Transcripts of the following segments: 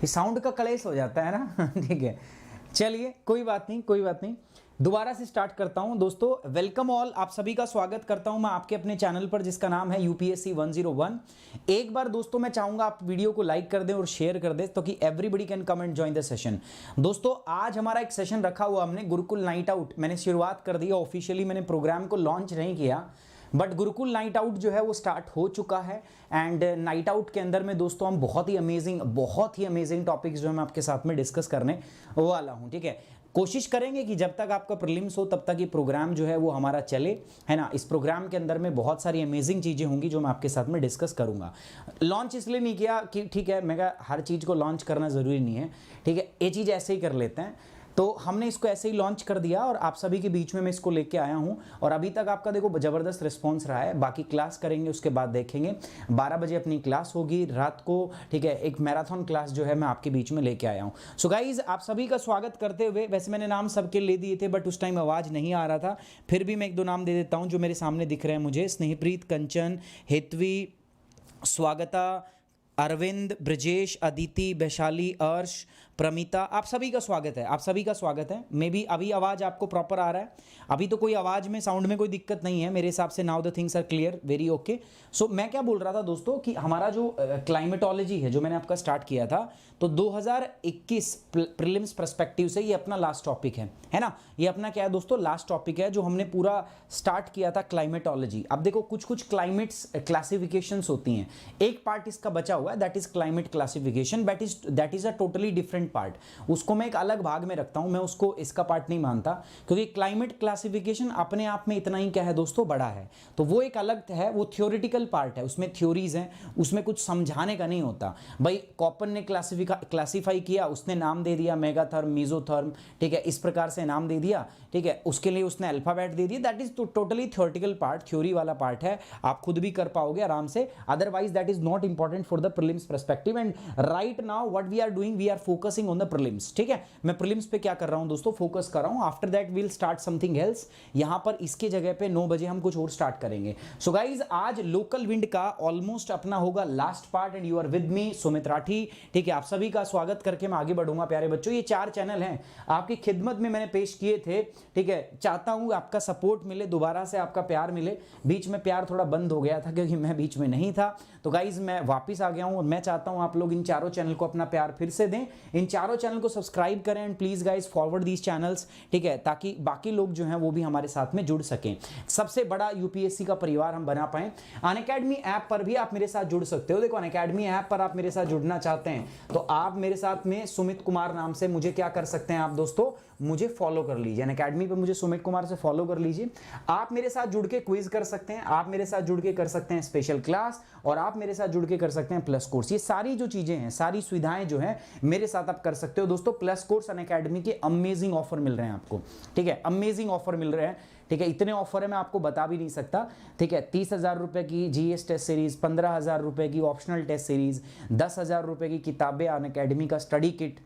ये साउंड का कलेश हो जाता है ना। ठीक है, चलिए कोई बात नहीं, कोई बात नहीं, दोबारा से स्टार्ट करता हूं। दोस्तों वेलकम ऑल, आप सभी का स्वागत करता हूं मैं आपके अपने चैनल पर जिसका नाम है यूपीएससी 101। एक बार दोस्तों मैं चाहूंगा आप वीडियो को लाइक कर दें और शेयर कर दें तो कि everybody can come and join the session. दोस्तों आज हमारा एक सेशन रखा हुआ हमने गुरुकुल नाइट आउट, मैंने शुरुआत कर दी ऑफिशियली, मैंने प्रोग्राम को लॉन्च नहीं किया बट गुरुकुल नाइट आउट जो है वो स्टार्ट हो चुका है। एंड नाइट आउट के अंदर में दोस्तों हम बहुत ही अमेजिंग टॉपिक्स जो मैं आपके साथ में डिस्कस करने वाला हूं। ठीक है, कोशिश करेंगे कि जब तक आपका प्रीलिम्स हो तब तक ये प्रोग्राम जो है वो हमारा चले, है ना। इस प्रोग्राम के अंदर में बहुत सारी अमेजिंग चीज़ें होंगी जो मैं आपके साथ में डिस्कस करूंगा। लॉन्च इसलिए नहीं किया कि ठीक है मैं हर चीज़ को लॉन्च करना ज़रूरी नहीं है, ठीक है, ये चीज़ ऐसे ही कर लेते हैं, तो हमने इसको ऐसे ही लॉन्च कर दिया और आप सभी के बीच में मैं इसको लेके आया हूं। और अभी तक आपका देखो ज़बरदस्त रिस्पांस रहा है। बाकी क्लास करेंगे उसके बाद देखेंगे, 12 बजे अपनी क्लास होगी रात को, ठीक है, एक मैराथन क्लास जो है मैं आपके बीच में लेके आया हूं। सो गाइज आप सभी का स्वागत करते हुए, वैसे मैंने नाम सबके ले दिए थे बट उस टाइम आवाज़ नहीं आ रहा था, फिर भी मैं एक दो नाम दे देता हूँ जो मेरे सामने दिख रहे हैं मुझे। स्नेहप्रीत, कंचन, हितवी, स्वागता, अरविंद, ब्रजेश, अदिति, वैशाली, अर्श, प्रमिता, आप सभी का स्वागत है, आप सभी का स्वागत है। मे बी अभी आवाज़ आपको प्रॉपर आ रहा है, अभी तो कोई आवाज़ में साउंड में कोई दिक्कत नहीं है मेरे हिसाब से। Now the things are clear, very okay. सो मैं क्या बोल रहा था दोस्तों कि हमारा जो क्लाइमेटोलॉजी है जो मैंने आपका स्टार्ट किया था, तो 2021 प्रीलिम्स पर्सपेक्टिव से ये अपना लास्ट टॉपिक है ना। ये अपना क्या है दोस्तों, लास्ट टॉपिक है जो हमने पूरा स्टार्ट किया था, क्लाइमेटोलॉजी। अब देखो कुछ कुछ क्लाइमेट्स क्लासिफिकेशंस होती हैं, एक पार्ट इसका बचा हुआ है that is climate classification, that is a totally different part. उसको मैं एक अलग भाग में रखता हूं, मैं उसको इसका पार्ट नहीं मानता क्योंकि क्लाइमेट क्लासिफिकेशन अपने आप में इतना ही क्या है दोस्तों, बड़ा है। तो वो एक अलग है, वो थ्योरेटिकल पार्ट है, उसमें थ्योरीज हैं, उसमें कुछ समझाने का नहीं होता। भाई कॉपन ने क्लासिफाई किया, उसने नाम दे दिया मेगाथर्म, मीजोथर्म, ठीक है, इस प्रकार से नाम दे दिया, ठीक है, उसके लिए उसने अल्फाबेट दे दिया, that is totally theoretical part, theory वाला पार्ट है, आप खुद भी कर पाओगे आराम से। Otherwise that is not important for the prelims perspective. And right now what we are doing, we are focusing on the prelims. ठीक है, मैं प्रीलिम्स पे क्या कर रहा हूं दोस्तों, फोकस कर रहा हूं। After that we'll start something else, यहां पर इसके जगह पे 9 बजे हम कुछ और स्टार्ट करेंगे। सो गाइज आज लोकल विंड का ऑलमोस्ट अपना होगा last part and you are with me Sumit Rathi. ठीक है, आप सभी का स्वागत करके मैं आगे बढ़ूंगा प्यारे बच्चों। ये 4 चैनल हैं आपकी खिदमत में, मैंने पेश किए थे। ठीक है, चाहता हूं आपका सपोर्ट मिले, दोबारा से आपका प्यार मिले। बीच में प्यार थोड़ा बंद हो गया था क्योंकि मैं बीच में नहीं था, तो गाइज मैं वापिस आ गया हूं और मैं चाहता हूं आप लोग इन चारों चैनल को अपना प्यार फिर से दें, इन चारों चैनल को सब्सक्राइब करें and please guys forward these channels, ठीक है, ताकि बाकी लोग जो हैं वो भी हमारे साथ में जुड़ सकें, सबसे बड़ा यूपीएससी का परिवार हम बना पाएं। अनअकैडमी ऐप पर भी आप मेरे साथ जुड़ सकते हो। देखो अनअकैडमी ऐप पर आप मेरे साथ जुड़ना चाहते हैं तो आप मेरे साथ में सुमित कुमार नाम से मुझे क्या कर सकते हैं आप दोस्तों, मुझे फॉलो कर लीजिए। अनअकैडमी पे मुझे सुमित कुमार से फॉलो कर लीजिए। आप मेरे साथ जुड़ के क्विज कर सकते हैं, आप मेरे साथ जुड़ के कर सकते हैं स्पेशल क्लास, और आप मेरे साथ जुड़ के कर सकते हैं प्लस कोर्स। ये सारी जो चीजें हैं, सारी सुविधाएं जो है मेरे साथ आप कर सकते हो दोस्तों। प्लस कोर्स अनअकैडमी के अमेजिंग ऑफर मिल रहे हैं आपको, ठीक है, अमेजिंग ऑफर मिल रहे हैं, ठीक है, इतने ऑफर है मैं आपको बता भी नहीं सकता। ठीक है, 30,000 रुपए की जीएस टेस्ट सीरीज, 15,000 रुपए की ऑप्शनल टेस्ट सीरीज, 10,000 रुपए की किताबें, अनअकैडमी का स्टडी किट,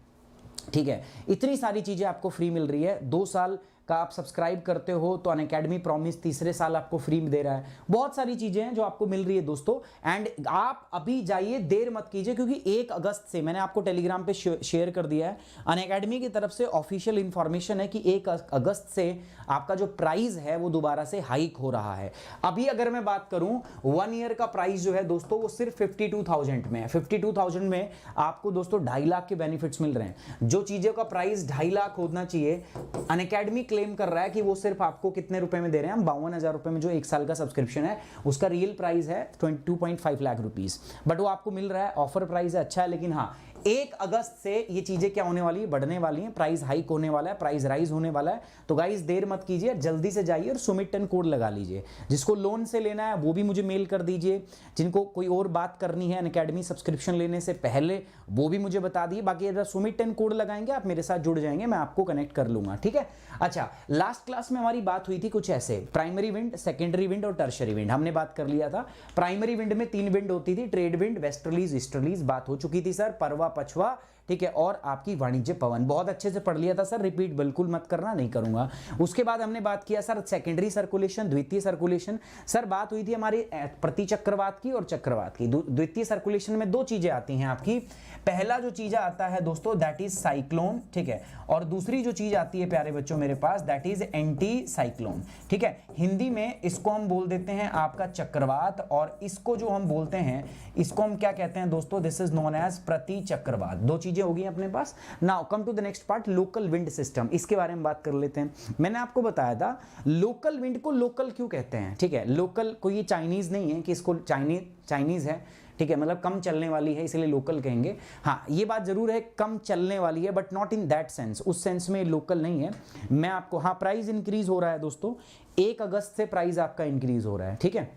ठीक है, इतनी सारी चीजें आपको फ्री मिल रही है। 2 साल का आप सब्सक्राइब करते हो तो अनअकैडमी प्रॉमिस तीसरे साल आपको फ्री में दे रहा है। बहुत सारी चीजें हैं जो आपको मिल रही है दोस्तों। एंड आप अभी जाइए, देर मत कीजिए, क्योंकि 1 अगस्त से मैंने आपको टेलीग्राम पे शेयर कर दिया है, अनअकैडमी की तरफ से ऑफिशियल इंफॉर्मेशन है कि 1 अगस्त से आपका जो प्राइस है वो दोबारा से हाइक हो रहा है। अभी अगर मैं बात करूं 1 ईयर का प्राइस जो है दोस्तों वो सिर्फ 52,000 में है। 52,000 में आपको दोस्तों 2.5 लाख के बेनिफिट्स मिल रहे हैं। जो चीजों का प्राइस 2.5 लाख होना चाहिए, अनअकैडमी क्लेम कर रहा है कि वो सिर्फ आपको कितने रुपए में दे रहे हैं, हम 52,000 रुपए में जो 1 साल का सब्सक्रिप्शन है उसका रियल प्राइस है 22.5 लाख रुपीस, बट वो आपको मिल रहा है, ऑफर प्राइस है, अच्छा है। लेकिन हाँ 1 अगस्त से ये चीजें क्या होने वाली है, बढ़ने वाली हैं, प्राइस हाइक होने वाला है, प्राइस राइज होने वाला है। तो गाइस देर मत कीजिए, जल्दी से जाइए और सुमित 10 कोड लगा लीजिए। जिसको लोन से लेना है वो भी मुझे मेल कर दीजिए, जिनको कोई और बात करनी है अनअकैडमी सब्सक्रिप्शन लेने से पहले वो भी मुझे बता दिए। बाकी अगर सुमित 10 कोड लगाएंगे आप मेरे साथ जुड़ जाएंगे, मैं आपको कनेक्ट कर लूंगा, ठीक है। अच्छा, लास्ट क्लास में हमारी बात हुई थी कुछ ऐसे, प्राइमरी विंड, सेकेंडरी विंड और टर्शरी विंड हमने बात कर लिया था। प्राइमरी विंड में 3 विंड होती थी, ट्रेड विंड, वेस्टर्लीज, ईस्टर्लीज, बात हो चुकी थी सर, परवा, पछवा, ठीक है, और आपकी वाणिज्य पवन। बहुत अच्छे से पढ़ लिया था सर, रिपीट बिल्कुल मत करना, नहीं करूंगा। उसके बाद हमने बात किया सर सेकेंडरी सर्कुलेशन, द्वितीय सर्कुलेशन। सर बात हुई थी हमारी प्रति चक्रवात की और चक्रवात की। द्वितीय सर्कुलेशन में दो चीजें आती हैं आपकी। पहला जो चीज आता है दोस्तों दैट इज साइक्लोन, ठीक है, और दूसरी जो चीज आती है प्यारे बच्चों मेरे पास दैट इज एंटी साइक्लोन, ठीक है। हिंदी में इसको हम बोल देते हैं आपका चक्रवात, और इसको जो हम बोलते हैं इसको हम क्या कहते हैं दोस्तों, दिस इज नोन एज प्रति चक्रवात। दो चीजें होगी अपने पास। Now come to the next part, local wind system. इसके बारे में बात कर लेते हैं। मैंने आपको बताया था लोकल विंड को लोकल क्यों कहते हैं, ठीक है। लोकल कोई ये चाइनीज नहीं है कि इसको चाइनीज है, ठीक है, मतलब कम चलने वाली है इसलिए लोकल कहेंगे। हाँ ये बात जरूर है कम चलने वाली है, but not in that sense, उस सेंस में लोकल नहीं है। मैं आपको, हाँ प्राइस इंक्रीज हो रहा है दोस्तों, 1 अगस्त से प्राइस आपका इंक्रीज हो रहा है, ठीक है।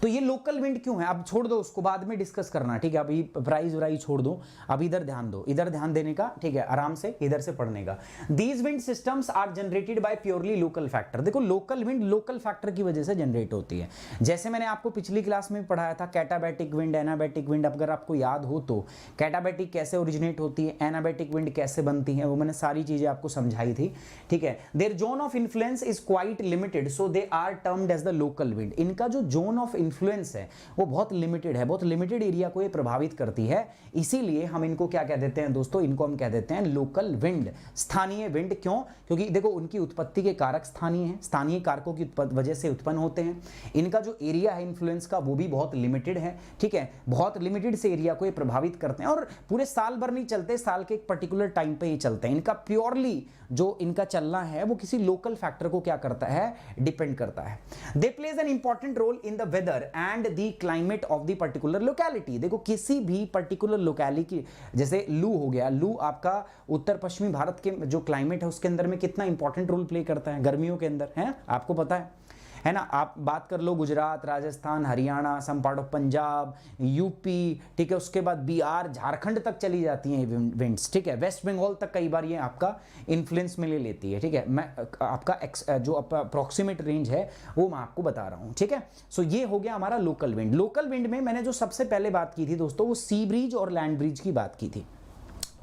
तो ये लोकल विंड क्यों है, अब छोड़ दो उसको, बाद में डिस्कस करना, ठीक है। अभी प्राइस व्राइस छोड़ दो, अब इधर ध्यान दो, इधर ध्यान देने का, ठीक है, आराम से इधर से पढ़ने का। These wind systems are generated by purely local factor. देखो लोकल विंड लोकल फैक्टर की वजह से जनरेट होती है। जैसे मैंने आपको पिछली क्लास में पढ़ाया था कैटाबैटिक विंड, एनाबैटिक विंड, अगर आपको याद हो तो कैटाबैटिक कैसे ओरिजिनेट होती है, एनाबैटिक विंड कैसे बनती है, वो मैंने सारी चीजें आपको समझाई थी, ठीक है। Their zone of influence is quite limited, so they are termed as the local wind. इनका जो जोन ऑफ इन्फ्लुएंस है वो बहुत लिमिटेड है, बहुत लिमिटेड एरिया को ये प्रभावित करती है, इसीलिए हम इनको क्या कह देते हैं दोस्तों, इनको हम कह देते हैं लोकल विंड, स्थानीय विंड। क्यों? क्योंकि देखो उनकी उत्पत्ति के कारक स्थानीय हैं, स्थानीय कारकों की वजह से उत्पन्न होते हैं। इनका जो एरिया है इन्फ्लुएंस का वो भी बहुत लिमिटेड है, ठीक है, बहुत लिमिटेड से एरिया को ये प्रभावित करते हैं, और पूरे साल भर नहीं चलते, साल के एक पर्टिकुलर टाइम पे ही चलते हैं। इनका प्योरली जो इनका चलना है वो किसी लोकल फैक्टर को क्या करता है, डिपेंड करता है। They plays an important role in the weather and the climate of the particular locality. देखो किसी भी पर्टिकुलर लोकेलिटी, जैसे लू हो गया, लू आपका उत्तर पश्चिमी भारत के जो क्लाइमेट है उसके अंदर में कितना इंपॉर्टेंट रोल प्ले करता है गर्मियों के अंदर, है आपको पता है ना। आप बात कर लो Gujarat, Rajasthan, Haryana, some part of Punjab, UP, ठीक है, उसके बाद बिहार, झारखंड तक चली जाती हैं विंड्स, ठीक है, वेस्ट बंगाल तक कई बार ये आपका इन्फ्लुएंस में ले लेती है, ठीक है। मैं आपका जो अप्रोक्सीमेट रेंज है वो मैं आपको बता रहा हूं, ठीक है। सो ये हो गया हमारा लोकल विंड। लोकल विंड में मैंने जो सबसे पहले बात की थी दोस्तों वो सी ब्रीज और लैंड ब्रीज की बात की थी।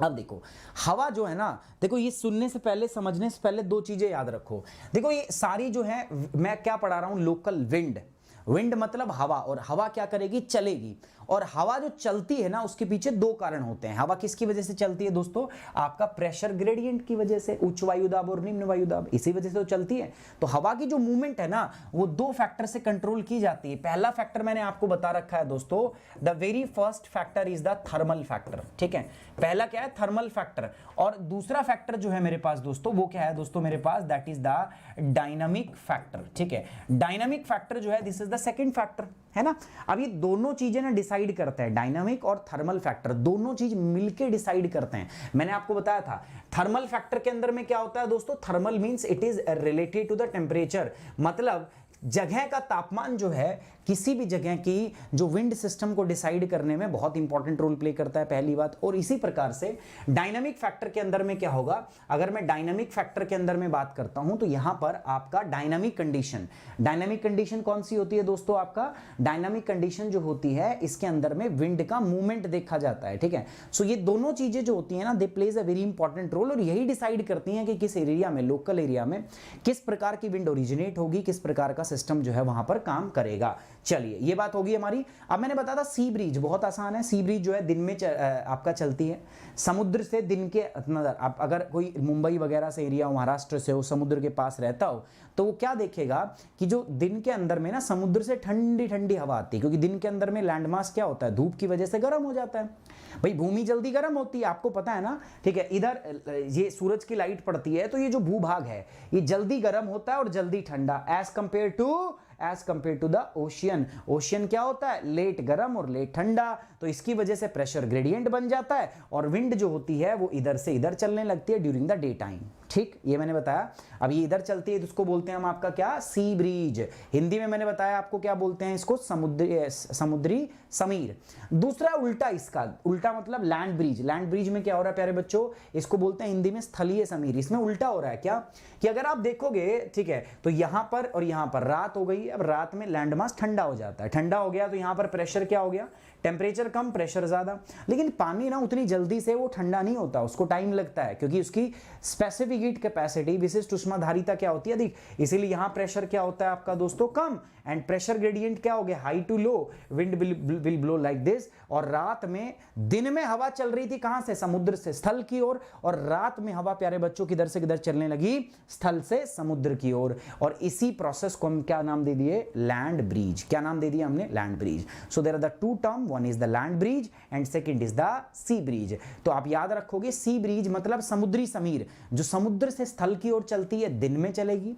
अब देखो हवा जो है ना, देखो ये सुनने से पहले समझने से पहले दो चीजें याद रखो। देखो ये सारी जो है मैं क्या पढ़ा रहा हूं, लोकल विंड। विंड मतलब हवा, और हवा क्या करेगी, चलेगी। और हवा जो चलती है ना उसके पीछे दो कारण होते हैं। हवा किसकी वजह से चलती है दोस्तों, आपका प्रेशर ग्रेडियंट की वजह से, उच्च वायुदाब और निम्न वायुदाब, इसी वजह से तो चलती है। तो हवा की जो मूवमेंट है ना वो दो फैक्टर से कंट्रोल की जाती है। पहला फैक्टर मैंने आपको बता रखा है दोस्तों, the very first factor is the thermal factor, ठीक है। पहला क्या है, थर्मल फैक्टर। और दूसरा फैक्टर जो है मेरे पास दोस्तों वो क्या है दोस्तों मेरे पास, that is the dynamic factor, ठीक है। डायनामिक फैक्टर जो है this is the second factor, है ना। अब ये दोनों चीजें ना डिसाइड करते हैं, डायनामिक और थर्मल फैक्टर दोनों चीज मिलके डिसाइड करते हैं। मैंने आपको बताया था थर्मल फैक्टर के अंदर में क्या होता है दोस्तों, thermal means it is related to the temperature, मतलब जगह का तापमान जो है किसी भी जगह की जो विंड सिस्टम को डिसाइड करने में बहुत इंपॉर्टेंट रोल प्ले करता है, पहली बात। और इसी प्रकार से डायनामिक फैक्टर के अंदर में क्या होगा, अगर मैं डायनामिक फैक्टर के अंदर में बात करता हूं तो यहां पर आपका डायनामिक कंडीशन कौन सी होती है दोस्तों, आपका डायनामिक कंडीशन जो होती है इसके अंदर में विंड का मूवमेंट देखा जाता है, ठीक है। सो ये दोनों चीजें जो होती है ना they plays a very important role, और यही डिसाइड करती हैं कि किस एरिया में, लोकल एरिया में किस प्रकार की विंड ओरिजिनेट होगी, किस प्रकार का सिस्टम जो है वहां पर काम करेगा। चलिए ये बात होगी हमारी। अब मैंने बताया था सी ब्रीज बहुत आसान है। सी ब्रीज जो है दिन में आपका चलती है समुद्र से, दिन के आप अगर कोई मुंबई वगैरह से एरिया हो, महाराष्ट्र से हो, समुद्र के पास रहता हो तो वो क्या देखेगा कि जो दिन के अंदर में ना समुद्र से ठंडी ठंडी हवा आती है, क्योंकि दिन के अंदर में लैंडमास क्या होता है, धूप की वजह से गर्म हो जाता है। भाई भूमि जल्दी गर्म होती है, आपको पता है ना, ठीक है। इधर ये सूरज की लाइट पड़ती है तो ये जो भूभाग है ये जल्दी गर्म होता है और जल्दी ठंडा, as compared to the ocean. Ocean क्या होता है, लेट गर्म और लेट ठंडा, तो इसकी वजह से प्रेशर ग्रेडियंट बन जाता है और विंड जो होती है वो इधर से इधर चलने लगती है ड्यूरिंग द डे टाइम, ठीक, ये मैंने बताया। अब ये इधर चलती है तो उसको बोलते हैं हम आपका क्या, सी ब्रिज। हिंदी में मैंने बताया आपको क्या बोलते हैं इसको, समुद्री समीर। दूसरा उल्टा, इसका उल्टा मतलब लैंड ब्रिज। लैंड ब्रिज में क्या हो रहा है प्यारे बच्चों, इसको बोलते हैं हिंदी में स्थलीय समीर। इसमें उल्टा हो रहा है क्या, कि अगर आप देखोगे, ठीक है, तो यहां पर और यहां पर रात हो गई, अब रात में लैंड मास ठंडा हो जाता है, ठंडा हो गया तो यहां पर प्रेशर क्या हो गया, टेम्परेचर कम प्रेशर ज्यादा। लेकिन पानी ना उतनी जल्दी से वो ठंडा नहीं होता, उसको टाइम लगता है, क्योंकि उसकी स्पेसिफिक हीट कैपेसिटी, विशिष्ट उष्माधारिता क्या होती है, अधिक। इसीलिए यहां प्रेशर क्या होता है आपका दोस्तों, कम, एंड प्रेशर ग्रेडियंट क्या हो गया, high to low, wind will blow like this. और रात में, दिन में हवा चल रही थी कहां से, समुद्र से स्थल की ओर, और रात में हवा प्यारे बच्चों किधर से किधर चलने लगी, स्थल से समुद्र की ओर। और इसी प्रोसेस को हम क्या नाम दे दिए, लैंड ब्रिज। क्या नाम दे दिया हमने, land breeze. So there are the two term, one is the land breeze and second is the sea breeze. तो आप याद रखोगे, सी ब्रिज मतलब समुद्री समीर, जो समुद्र से स्थल की ओर चलती है दिन में चलेगी,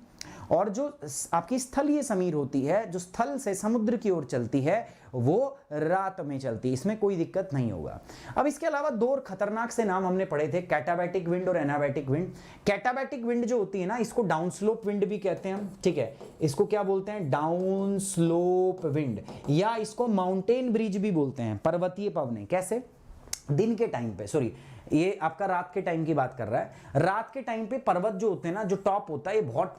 और जो आपकी स्थलीय समीर होती है, जो स्थल से समुद्र की ओर चलती है, वो रात में चलती है। इसमें कोई दिक्कत नहीं होगा। अब इसके अलावा दो और खतरनाक से नाम हमने पढ़े थे, कैटाबैटिक विंड और एनाबैटिक विंड। कैटाबैटिक विंड जो होती है ना, इसको डाउन स्लोप विंड भी कहते हैं हम, ठीक है, इसको क्या बोलते हैं, डाउन स्लोप विंड, या इसको माउंटेन ब्रिज भी बोलते हैं, पर्वतीय पवनें। कैसे, दिन के टाइम पे, सॉरी ये आपका रात के टाइम की बात कर रहा है। रात के टाइम पे पर्वत जो होते हैं ना, जो टॉप होता है, ये बहुत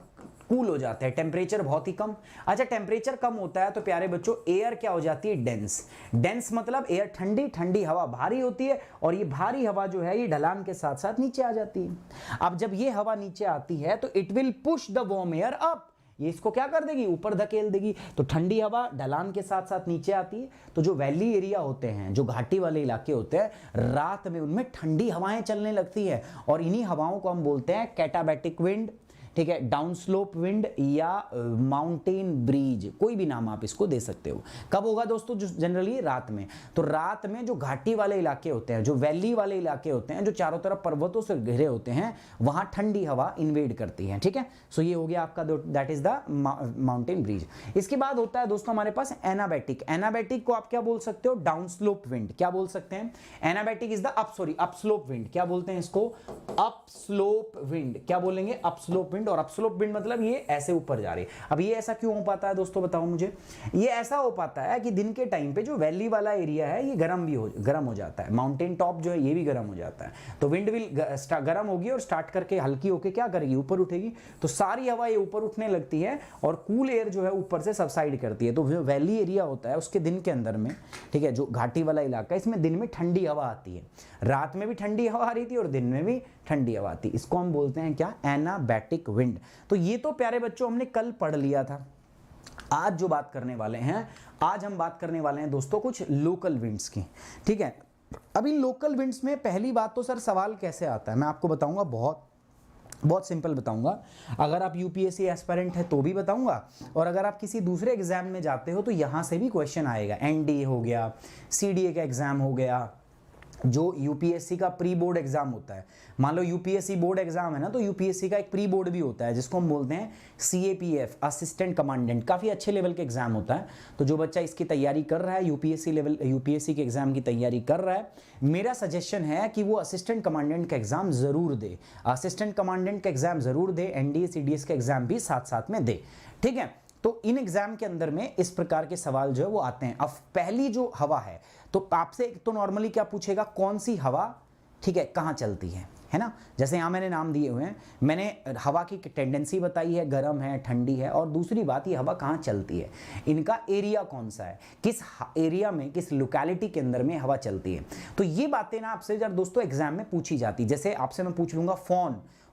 कूल हो जाते हैं, टेम्परेचर बहुत ही कम। अच्छा, टेम्परेचर कम होता है तो प्यारे बच्चों एयर क्या हो जाती है, डेंस। डेंस मतलब एयर, ठंडी ठंडी हवा भारी होती है, और ये भारी हवा जो है ये ढलान के साथ साथ नीचे आ जाती है। अब जब ये हवा नीचे आती है तो it will push the warm air up, ये इसको क्या कर देगी, ऊपर धकेल देगी। तो ठंडी हवा ढलान के साथ साथ नीचे आती है। तो जो वैली एरिया होते हैं, जो घाटी वाले इलाके होते हैं, रात में उनमें ठंडी हवाएं चलने लगती है, और इन्हीं हवाओं को हम बोलते हैं कैटाबैटिक विंड, ठीक है, डाउन स्लोप विंड या माउंटेन ब्रिज, कोई भी नाम आप इसको दे सकते हो। कब होगा दोस्तों, जो जनरली रात में। तो रात में जो घाटी वाले इलाके होते हैं, जो वैली वाले इलाके होते हैं, जो चारों तरफ पर्वतों से घिरे होते हैं, वहां ठंडी हवा इन्वेड करती है, ठीक है। सो ये हो गया आपका, that is the mountain bridge. इसके बाद होता है दोस्तों हमारे पास एनाबैटिक। एनाबैटिक को आप क्या बोल सकते हो, डाउन स्लोप विंड। क्या बोल सकते हैं, anabatic is the up slope wind. क्या बोलते हैं इसको, अप स्लोप विंड। क्या बोलेंगे, अप स्लोप विंड। और अपस्लोप विंड मतलब ये ऐसे ऊपर जा रही है। अब ये ऐसा क्यों हो पाता है दोस्तों, बताओ मुझे। ये ऐसा हो पाता है कि दिन के टाइम पे जो वैली वाला एरिया है ये गर्म हो जाता है, माउंटेन टॉप जो है ये भी गर्म हो जाता है। तो विंड विल गर्म होगी और स्टार्ट करके हल्की होके क्या करेगी, ऊपर उठेगी। तो सारी हवा ये ऊपर उठने लगती है और कूल एयर जो है ऊपर से सबसाइड करती है। तो जो वैली एरिया होता है उसके दिन के अंदर में, ठीक है, जो घाटी वाला इलाका है, इसमें दिन में ठंडी हवा आती है। रात में भी ठंडी हवा आ रही थी और दिन में भी ठंडी हवा आती। इसको हम बोलते हैं क्या, एनाबैटिक विंड। तो ये तो प्यारे बच्चों हमने कल पढ़ लिया था। आज जो बात करने वाले हैं, आज हम बात करने वाले हैं दोस्तों कुछ लोकल विंड्स की, ठीक है। अब इन लोकल विंड्स में पहली बात तो सर सवाल कैसे आता है मैं आपको बताऊंगा, बहुत सिंपल बताऊंगा। अगर आप यूपीएससी एस्पिरेंट है तो भी बताऊंगा, और अगर आप किसी दूसरे एग्जाम में जाते हो तो यहां से भी क्वेश्चन आएगा। एनडीए हो गया, सीडीए का एग्जाम हो गया, जो यूपीएससी का प्री बोर्ड एग्जाम होता है। मान लो यूपीएससी बोर्ड एग्जाम है ना, तो यूपीएससी का एक प्री बोर्ड भी होता है जिसको हम बोलते हैं सीएपीएफ, असिस्टेंट कमांडेंट। काफ़ी अच्छे लेवल के एग्जाम होता है। तो जो बच्चा इसकी तैयारी कर रहा है, यूपीएससी के एग्जाम की तैयारी कर रहा है, मेरा सजेशन है कि वो असिस्टेंट कमांडेंट का एग्जाम जरूर दे। असिस्टेंट कमांडेंट का एग्जाम जरूर दे, एनडीए सीडीएस का एग्जाम भी साथ साथ में दे, ठीक है। तो इन एग्जाम के अंदर में इस प्रकार के सवाल जो है वो आते हैं। अब पहली जो हवा है, तो आपसे तो नॉर्मली क्या पूछेगा, कौन सी हवा, ठीक है, कहाँ चलती है ना। जैसे यहाँ मैंने नाम दिए हुए हैं, मैंने हवा की टेंडेंसी बताई है, गर्म है, ठंडी है, और दूसरी बात ये हवा कहाँ चलती है, इनका एरिया कौन सा है, किस एरिया में, किस लोकेलिटी के अंदर में हवा चलती है। तो ये बातें ना आपसे जब दोस्तों एग्जाम में पूछी जाती। जैसे आपसे मैं पूछ लूंगा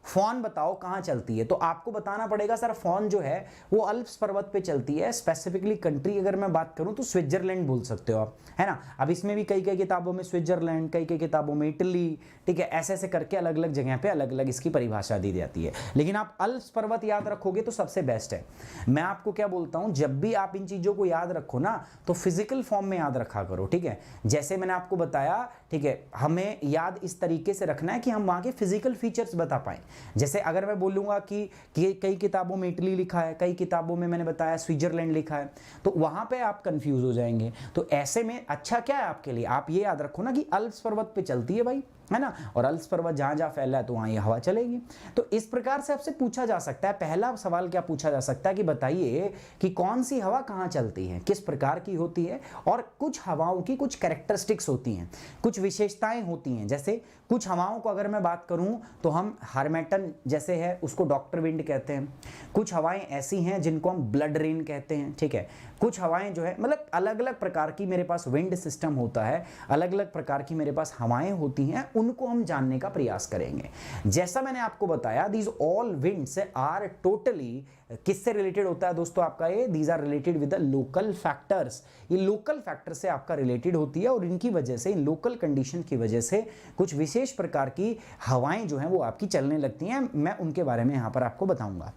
फॉन बताओ कहाँ चलती है, तो आपको बताना पड़ेगा सर फॉन जो है वो अल्प्स पर्वत पे चलती है। स्पेसिफिकली कंट्री अगर मैं बात करूं तो स्विट्जरलैंड बोल सकते हो आप, है ना। अब इसमें भी कई किताबों में स्विट्जरलैंड, कई किताबों में इटली, ठीक है, ऐसे ऐसे करके अलग अलग जगह पे अलग अलग इसकी परिभाषा दी जाती है। लेकिन आप अल्प्स पर्वत याद रखोगे तो सबसे बेस्ट है। मैं आपको क्या बोलता हूं, जब भी आप इन चीजों को याद रखो ना तो फिजिकल फॉर्म में याद रखा करो, ठीक है। जैसे मैंने आपको बताया, ठीक है, हमें याद इस तरीके से रखना है कि हम वहां के फिजिकल फीचर्स बता पाए। जैसे अगर मैं बोलूंगा कि कई किताबों में इटली लिखा है, कई किताबों में मैंने बताया स्विट्जरलैंड लिखा है, तो वहां पे आप कंफ्यूज हो जाएंगे। तो ऐसे में अच्छा क्या है आपके लिए, आप ये याद रखो ना कि अल्प्स पर्वत पे चलती है भाई, है ना, और अल्प्स पर्वत जहां जहां फैला है तो वहां ये हवा चलेगी। तो इस प्रकार से आपसे पूछा जा सकता है, पहला सवाल क्या पूछा जा सकता है कि बताइए कि कौन सी हवा कहां चलती है, किस प्रकार की होती है, और कुछ हवाओं की कुछ कैरेक्टरिस्टिक्स होती हैं, कुछ विशेषताएं होती हैं। जैसे कुछ हवाओं को अगर मैं बात करूं तो हम हार्मेटन जैसे है उसको डॉक्टर विंड कहते हैं, कुछ हवाएं ऐसी हैं जिनको हम ब्लड रेन कहते हैं, ठीक है, कुछ हवाएं जो है मतलब अलग अलग प्रकार की मेरे पास विंड सिस्टम होता है, अलग अलग प्रकार की मेरे पास हवाएं होती हैं, उनको हम जानने का प्रयास करेंगे। जैसा मैंने आपको बताया these all winds are totally किससे रिलेटेड होता है दोस्तों आपका ये, these are related with the local factors, ये लोकल फैक्टर से आपका रिलेटेड होती है और इनकी वजह से, इन लोकल कंडीशन की वजह से कुछ विशेष प्रकार की हवाएं जो हैं वो आपकी चलने लगती हैं। मैं उनके बारे में यहां पर आपको बताऊंगा,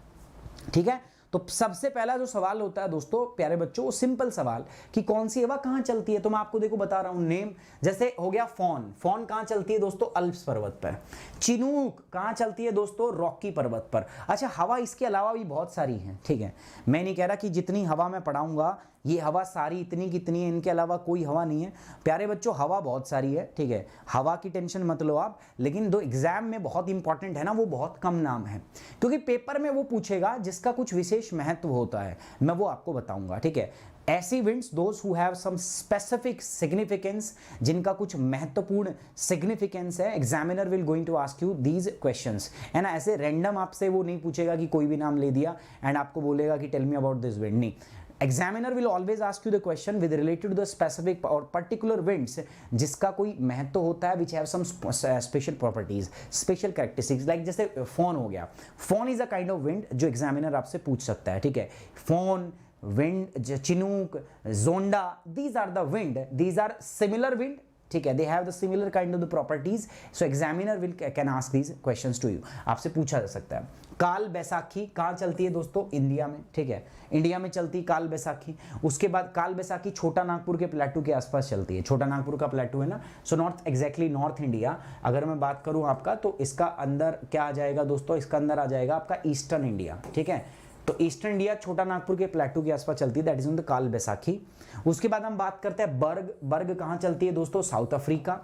ठीक है। तो सबसे पहला जो सवाल होता है दोस्तों प्यारे बच्चों, वो सिंपल सवाल कि कौन सी हवा कहां चलती है, तो मैं आपको देखो बता रहा हूं नेम। जैसे हो गया फॉन, फॉन कहां चलती है दोस्तों, अल्प्स पर्वत पर। चिनूक कहां चलती है दोस्तों, रॉकी पर्वत पर। अच्छा, हवा इसके अलावा भी बहुत सारी है, ठीक है, मैं नहीं कह रहा कि जितनी हवा मैं पढ़ाऊंगा ये हवा सारी इतनी कितनी है, इनके अलावा कोई हवा नहीं है प्यारे बच्चों, हवा बहुत सारी है, ठीक है, हवा की टेंशन मत लो आप। लेकिन दो एग्जाम में बहुत इंपॉर्टेंट है ना, वो बहुत कम नाम है, क्योंकि पेपर में वो पूछेगा जिसका कुछ विशेष महत्व होता है, मैं वो आपको बताऊंगा, ठीक है। ऐसी winds those who have some specific significance, जिनका कुछ महत्वपूर्ण सिग्निफिकेंस है, examiner will going to ask you these questions, है ना। ऐसे रैंडम आपसे वो नहीं पूछेगा कि कोई भी नाम ले दिया एंड आपको बोलेगा कि tell me about this wind, नहीं। Examiner will always ask you the question with related to the specific or particular winds, जिसका कोई महत्व होता है, which have some special properties, special characteristics, like जैसे फोन हो गया, foehn is a kind of wind जो एग्जामिनर आपसे पूछ सकता है, ठीक है। Foehn, wind, chinook, zonda, these are the wind, these are similar wind, ठीक है, दे have the similar kind of the properties, so examiner will can ask these questions to you, आपसे पूछा जा सकता है। काल बैसाखी कहाँ चलती है दोस्तों, इंडिया में, ठीक है, इंडिया में चलती है काल बैसाखी। उसके बाद काल बैसाखी छोटा नागपुर के प्लेटू के आसपास चलती है, छोटा नागपुर का प्लेटू है ना, so north exactly north India. अगर मैं बात करूं आपका तो इसका अंदर क्या आ जाएगा दोस्तों, इसका अंदर आ जाएगा आपका ईस्टर्न इंडिया, ठीक है। तो ईस्टर्न इंडिया छोटा नागपुर के प्लेटू के आसपास चलती है, that is in the Kal Baisakhi. उसके बाद हम बात करते हैं बर्ग, बर्ग कहाँ चलती है दोस्तों, साउथ अफ्रीका।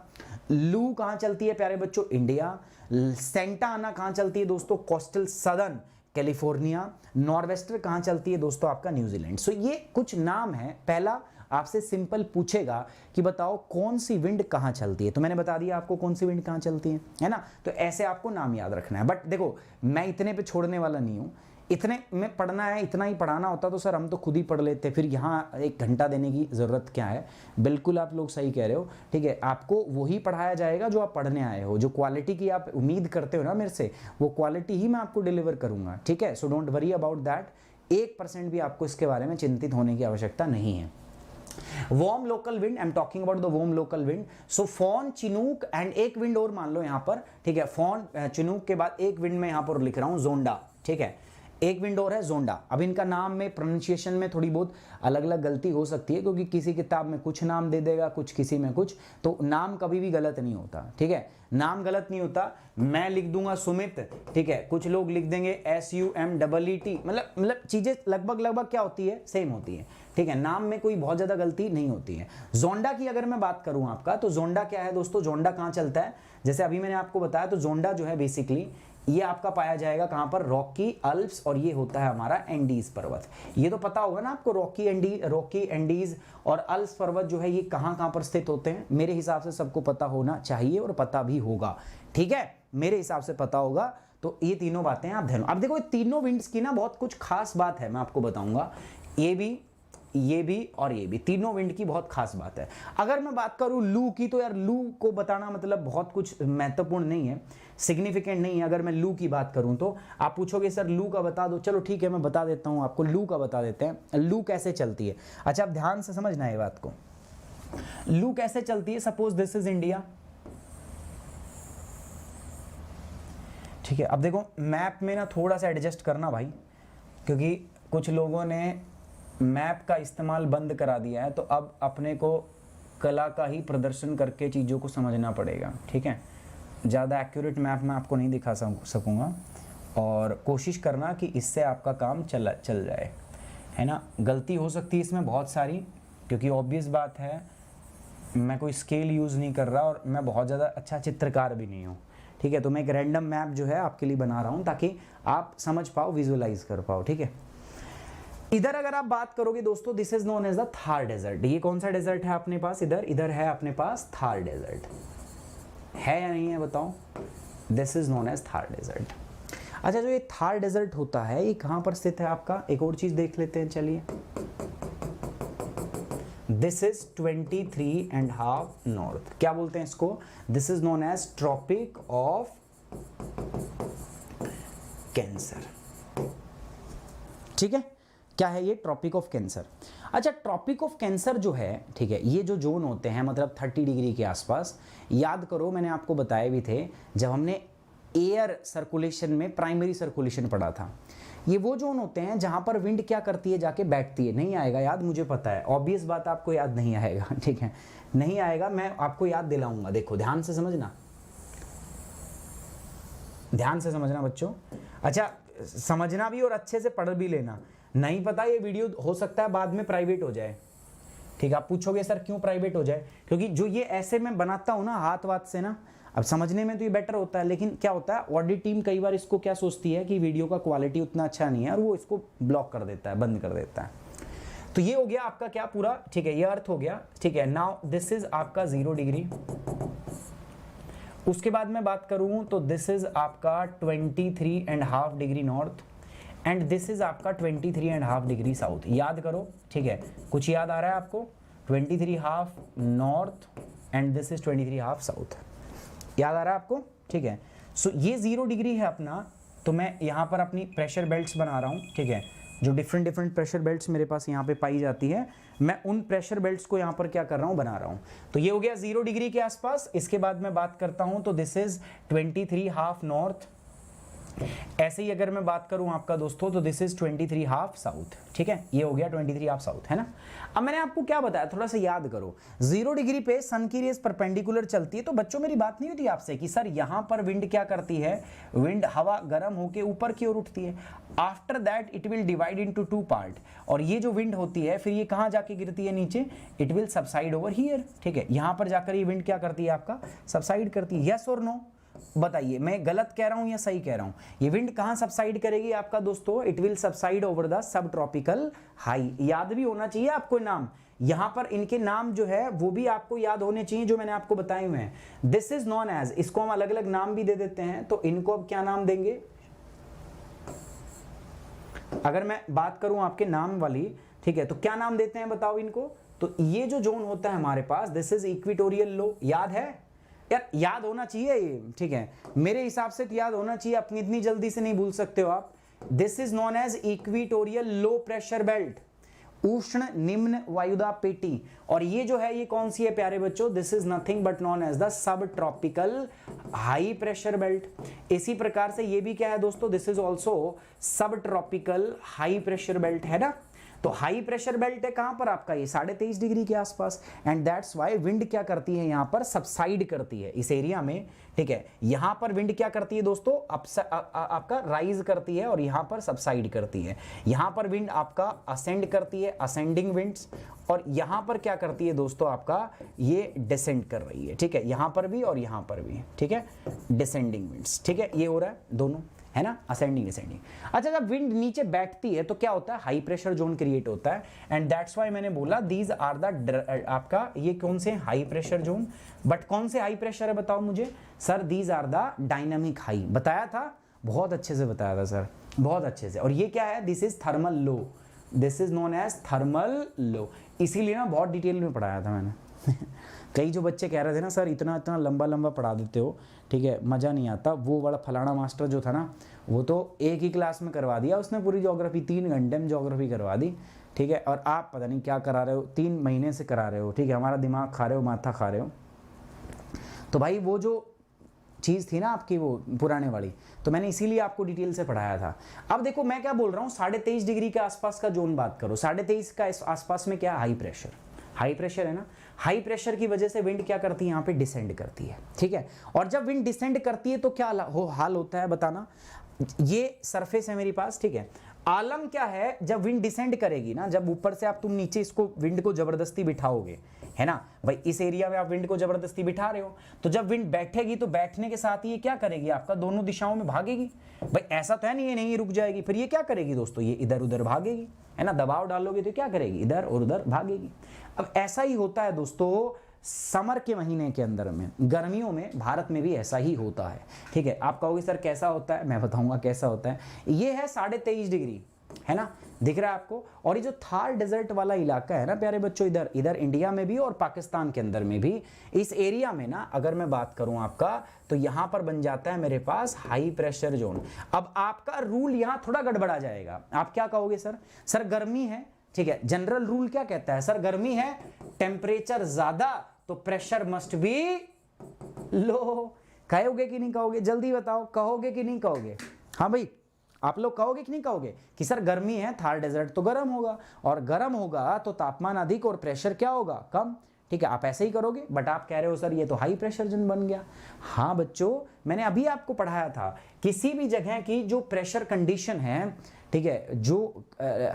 लू कहाँ चलती है प्यारे बच्चों, इंडिया। सेंटा आना कहाँ चलती है दोस्तों, कोस्टल सदर्न कैलिफोर्निया। नॉर्वेस्टर कहाँ चलती है दोस्तों, आपका न्यूजीलैंड। सो ये कुछ नाम है। पहला आपसे सिंपल पूछेगा कि बताओ कौन सी विंड कहाँ चलती है, तो मैंने बता दिया आपको कौन सी विंड कहाँ चलती है ना। तो ऐसे आपको नाम याद रखना है, बट देखो मैं इतने पे छोड़ने वाला नहीं हूँ, इतने में पढ़ना है, इतना ही पढ़ाना होता तो सर हम तो खुद ही पढ़ लेते, फिर यहाँ 1 घंटा देने की ज़रूरत क्या है। बिल्कुल आप लोग सही कह रहे हो, ठीक है, आपको वही पढ़ाया जाएगा जो आप पढ़ने आए हो, जो क्वालिटी की आप उम्मीद करते हो ना मेरे से, वो क्वालिटी ही मैं आपको डिलीवर करूँगा, ठीक है। So don't worry about that, 1% भी आपको इसके बारे में चिंतित होने की आवश्यकता नहीं है। Warm local wind, I am talking about the warm local wind. So foehn, Chinook and एक विंड और मान लो यहाँ पर, ठीक है, फॉन चिनूक के बाद एक विंड में यहाँ पर लिख रहा हूँ जोंडा, ठीक है, एक विंड और है जोंडा। अब इनका नाम में प्रोनाउंसिएशन में थोड़ी बहुत अलग अलग गलती हो सकती है, क्योंकि किसी किताब में कुछ नाम दे देगा, कुछ किसी में कुछ, तो नाम कभी भी गलत नहीं होता, ठीक है, नाम गलत नहीं होता। मैं लिख दूंगा सुमित, ठीक है, कुछ लोग लिख देंगे SUMEET, मतलब चीजें लगभग क्या होती है, सेम होती है, ठीक है, नाम में कोई बहुत ज्यादा गलती नहीं होती है। जोंडा की अगर मैं बात करूं आपका, तो जोंडा क्या है दोस्तों, जोंडा कहां चलता है, जैसे अभी मैंने आपको बताया, तो जोंडा जो है बेसिकली ये आपका पाया जाएगा कहां पर, रॉकी, अल्प्स, और ये होता है हमारा एंडीज पर्वत। ये तो पता होगा ना आपको, रॉकी, एंडीज और अल्प्स पर्वत जो है ये कहां पर स्थित होते हैं। मेरे हिसाब से सबको पता होना चाहिए और पता भी होगा, ठीक है, मेरे हिसाब से पता होगा। तो ये तीनों बातें आप ध्यान, अब देखो तीनों विंड्स की ना बहुत कुछ खास बात है, मैं आपको बताऊंगा। ये भी और ये भी, तीनों विंड की बहुत खास बात है। अगर मैं बात करूं लू की, तो यार लू को बताना मतलब बहुत कुछ महत्वपूर्ण नहीं है, सिग्निफिकेंट नहीं है। अगर मैं लू की बात करूं तो आप पूछोगे सर लू का बता दो, चलो ठीक है मैं बता देता हूं आपको, लू का बता देते हैं। लू कैसे चलती है, अच्छा आप ध्यान से समझना है बात को, लू कैसे चलती है। सपोज दिस इज इंडिया, ठीक है, अब देखो मैप में ना थोड़ा सा एडजस्ट करना भाई, क्योंकि कुछ लोगों ने मैप का इस्तेमाल बंद करा दिया है, तो अब अपने को कला का ही प्रदर्शन करके चीज़ों को समझना पड़ेगा, ठीक है। ज़्यादा एक्यूरेट मैप मैं आपको नहीं दिखा सकूँगा, और कोशिश करना कि इससे आपका काम चल जाए, है ना। गलती हो सकती है इसमें बहुत सारी, क्योंकि ऑब्वियस बात है मैं कोई स्केल यूज़ नहीं कर रहा और मैं बहुत ज़्यादा अच्छा चित्रकार भी नहीं हूँ, ठीक है। तो मैं एक रैंडम मैप जो है आपके लिए बना रहा हूँ ताकि आप समझ पाओ, विजुअलाइज कर पाओ, ठीक है। इधर अगर आप बात करोगे दोस्तों, this is known as the Thar desert. ये कौन सा डेजर्ट है अपने पास? इधर है अपने पास थार डेजर्ट, है या नहीं है बताओ? This is known as Thar desert. अच्छा, जो ये थार डेजर्ट होता है ये कहाँ पर स्थित है आपका? एक और चीज देख लेते हैं, चलिए। This is 23.5 north. क्या बोलते हैं इसको? This is known as tropic of cancer, ठीक है। क्या है ये? Tropic of cancer. अच्छा, ट्रॉपिक ऑफ कैंसर जो है, ठीक है, ये जो जोन होते हैं मतलब 30 डिग्री के आसपास, याद करो मैंने आपको बताए भी थे जब हमने एयर सर्कुलेशन में प्राइमरी सर्कुलेशन पढ़ा था। ये वो जोन होते हैं जहां पर विंड क्या करती है, जाके बैठती है। नहीं आएगा याद, मुझे पता है, ऑब्वियस बात, आपको याद नहीं आएगा, ठीक है, नहीं आएगा, मैं आपको याद दिलाऊंगा। देखो ध्यान से समझना, ध्यान से समझना बच्चों। अच्छा, समझना भी और अच्छे से पढ़ भी लेना। नहीं पता, ये वीडियो हो सकता है बाद में प्राइवेट हो जाए, ठीक है। आप पूछोगे सर क्यों प्राइवेट हो जाए? क्योंकि जो ये ऐसे मैं बनाता हूं ना हाथ वाथ से ना, अब समझने में तो ये बेटर होता है, लेकिन क्या होता है ऑडिट टीम कई बार इसको क्या सोचती है कि वीडियो का क्वालिटी उतना अच्छा नहीं है और वो इसको ब्लॉक कर देता है, बंद कर देता है। तो ये हो गया आपका क्या पूरा, ठीक है, ये अर्थ हो गया, ठीक है। नाउ दिस इज आपका 0 डिग्री। उसके बाद मैं बात करूं तो दिस इज आपका 23.5 degree north and this is आपका 23.5 डिग्री साउथ। याद करो, ठीक है, कुछ याद आ रहा है आपको? 23.5 north and this is 23.5 south. याद आ रहा है आपको? ठीक है। सो ये 0 डिग्री है अपना, तो मैं यहाँ पर अपनी प्रेशर बेल्ट्स बना रहा हूँ, ठीक है। जो डिफरेंट प्रेशर बेल्ट्स मेरे पास यहाँ पे पाई जाती है, मैं उन प्रेशर बेल्ट्स को यहाँ पर क्या कर रहा हूँ, बना रहा हूँ। तो ये हो गया 0 डिग्री के आसपास। इसके बाद मैं बात करता हूँ तो दिस इज 23.5 नॉर्थ। ऐसे ही अगर मैं बात करूं आपका दोस्तों तो दिस इज 23.5 साउथ, ठीक है। ये हो गया 23.5 साउथ, है ना। अब मैंने आपको क्या बताया, थोड़ा सा याद करो। 0 डिग्री पे सन की रेस परपेंडिकुलर चलती है, तो बच्चों मेरी बात नहीं होती आपसे कि सर यहां पर विंड क्या करती है, विंड हवा गर्म होकर ऊपर की ओर उठती है। After that it will divide into 2 part, और ये जो विंड होती है फिर ये कहां जाके गिरती है, नीचे। It will subside over here, ठीक है। यहां पर जाकर ये विंड क्या करती है आपका, सबसाइड करती है। यस और नो बताइए, मैं गलत कह रहा हूं या सही कह रहा हूं? ये विंड कहां सबसाइड करेगी आपका दोस्तों? It will subside over the sub tropical high. याद भी होना चाहिए आपको नाम, यहां पर इनके नाम जो है वो भी आपको याद होने चाहिए जो मैंने आपको बताए हुए हैं। दिस इज नॉन एज, इसको हम अलग अलग नाम भी दे देते हैं, तो इनको अब क्या नाम देंगे? अगर मैं बात करूं आपके नाम वाली, ठीक है, तो क्या नाम देते हैं बताओ इनको? तो ये जो जोन होता है हमारे पास, दिस इज इक्वेटोरियल लो। याद है यार, याद होना चाहिए ये, ठीक है, मेरे हिसाब से तो याद होना चाहिए, अपनी इतनी जल्दी से नहीं भूल सकते हो आप। This is known as equatorial low pressure belt, उष्ण निम्न वायुदाब पेटी। और ये जो है ये कौन सी है प्यारे बच्चों? This is nothing but known as the sub tropical high pressure belt. इसी प्रकार से ये भी क्या है दोस्तों? This is also sub tropical high pressure belt, है ना। तो हाई प्रेशर बेल्ट है कहां पर आपका? ये 23.5 डिग्री के आसपास। एंड दैट्स वाई विंड क्या करती है यहां पर, सबसाइड करती है इस एरिया में, ठीक है। यहां पर विंड क्या करती है दोस्तों, आपका राइज करती है, और यहां पर सबसाइड करती है। यहां पर विंड आपका असेंड करती है, असेंडिंग विंड्स, और यहां पर क्या करती है दोस्तों आपका, ये डिसेंड कर रही है, ठीक है। यहां पर भी और यहां पर भी, ठीक है, डिसेंडिंग विंड्स, ठीक है। ये हो रहा है दोनों, है ना, असेंडिंग डिसेंडिंग। अच्छा, जब विंड नीचे बैठती है तो क्या होता है, हाई प्रेशर जोन क्रिएट होता है। एंड दैट्स व्हाई मैंने बोला दीज आर द आपका ये कौन से हाई प्रेशर जोन। बट कौन से हाई प्रेशर है बताओ मुझे? Sir these are the dynamic high. बताया था, बहुत अच्छे से बताया था सर, बहुत अच्छे से। और ये क्या है? This is thermal low, this is known as thermal low. इसीलिए ना बहुत डिटेल में पढ़ाया था मैंने कई जो बच्चे कह रहे थे ना सर इतना इतना लंबा लंबा पढ़ा देते हो, ठीक है, मज़ा नहीं आता। वो वाला फलाना मास्टर जो था ना, वो तो एक ही क्लास में करवा दिया उसने पूरी ज्योग्राफी, 3 घंटे में ज्योग्राफी करवा दी, ठीक है। और आप पता नहीं क्या करा रहे हो, 3 महीने से करा रहे हो, ठीक है, हमारा दिमाग खा रहे हो, माथा खा रहे हो। तो भाई वो जो चीज़ थी ना आपकी वो पुराने वाली, तो मैंने इसीलिए आपको डिटेल से पढ़ाया था। अब देखो मैं क्या बोल रहा हूँ, 23.5 डिग्री के आसपास का जोन बात करो। 23.5 का आसपास में क्या? हाई प्रेशर, हाई प्रेशर है ना। हाई प्रेशर की वजह से विंड क्या करती है, यहाँ पे डिसेंड करती है, ठीक है। और जब विंड डिसेंड करती है तो क्या हाल होता है बताना। ये सरफेस है मेरे पास, ठीक है। आलम क्या है, जब विंड डिसेंड करेगी ना, जब ऊपर से आप तुम नीचे इसको विंड को जबरदस्ती बिठाओगे, है ना भाई। इस एरिया में आप विंड को जबरदस्ती बिठा रहे हो, तो जब विंड बैठेगी तो बैठने के साथ ही ये क्या करेगी, आपका दोनों दिशाओं में भागेगी। भाई ऐसा तो है नहीं ये नहीं रुक जाएगी, फिर ये क्या करेगी दोस्तों, ये इधर उधर भागेगी, है ना। दबाव डालोगे तो क्या करेगी, इधर और उधर भागेगी। अब ऐसा ही होता है दोस्तों समर के महीने के अंदर में, गर्मियों में भारत में भी ऐसा ही होता है, ठीक है। आप कहोगे सर कैसा होता है, मैं बताऊंगा कैसा होता है। ये है 23.5 डिग्री, है ना, दिख रहा है आपको। और ये जो थार डेजर्ट वाला इलाका है ना प्यारे बच्चों, इधर इधर इंडिया में भी और पाकिस्तान के अंदर में भी, इस एरिया में ना अगर मैं बात करूं आपका, तो यहां पर बन जाता है मेरे पास हाई प्रेशर जोन। अब आपका रूल यहां थोड़ा गड़बड़ा जाएगा। आप क्या कहोगे सर गर्मी है, ठीक है, जनरल रूल क्या कहता है, सर गर्मी है, टेम्परेचर ज्यादा तो प्रेशर मस्ट बी लो। कहोगे कि नहीं कहोगे, जल्दी बताओ, कहोगे कि नहीं कहोगे। हाँ भाई आप लोग कहोगे कि नहीं कहोगे कि सर गर्मी है, थार डेजर्ट तो गर्म होगा, और गर्म होगा तो तापमान अधिक और प्रेशर क्या होगा, कम, ठीक है। आप ऐसे ही करोगे, बट आप कह रहे हो सर ये तो हाई प्रेशर जोन बन गया। हाँ बच्चों, मैंने अभी आपको पढ़ाया था, किसी भी जगह की जो प्रेशर कंडीशन है, ठीक है, जो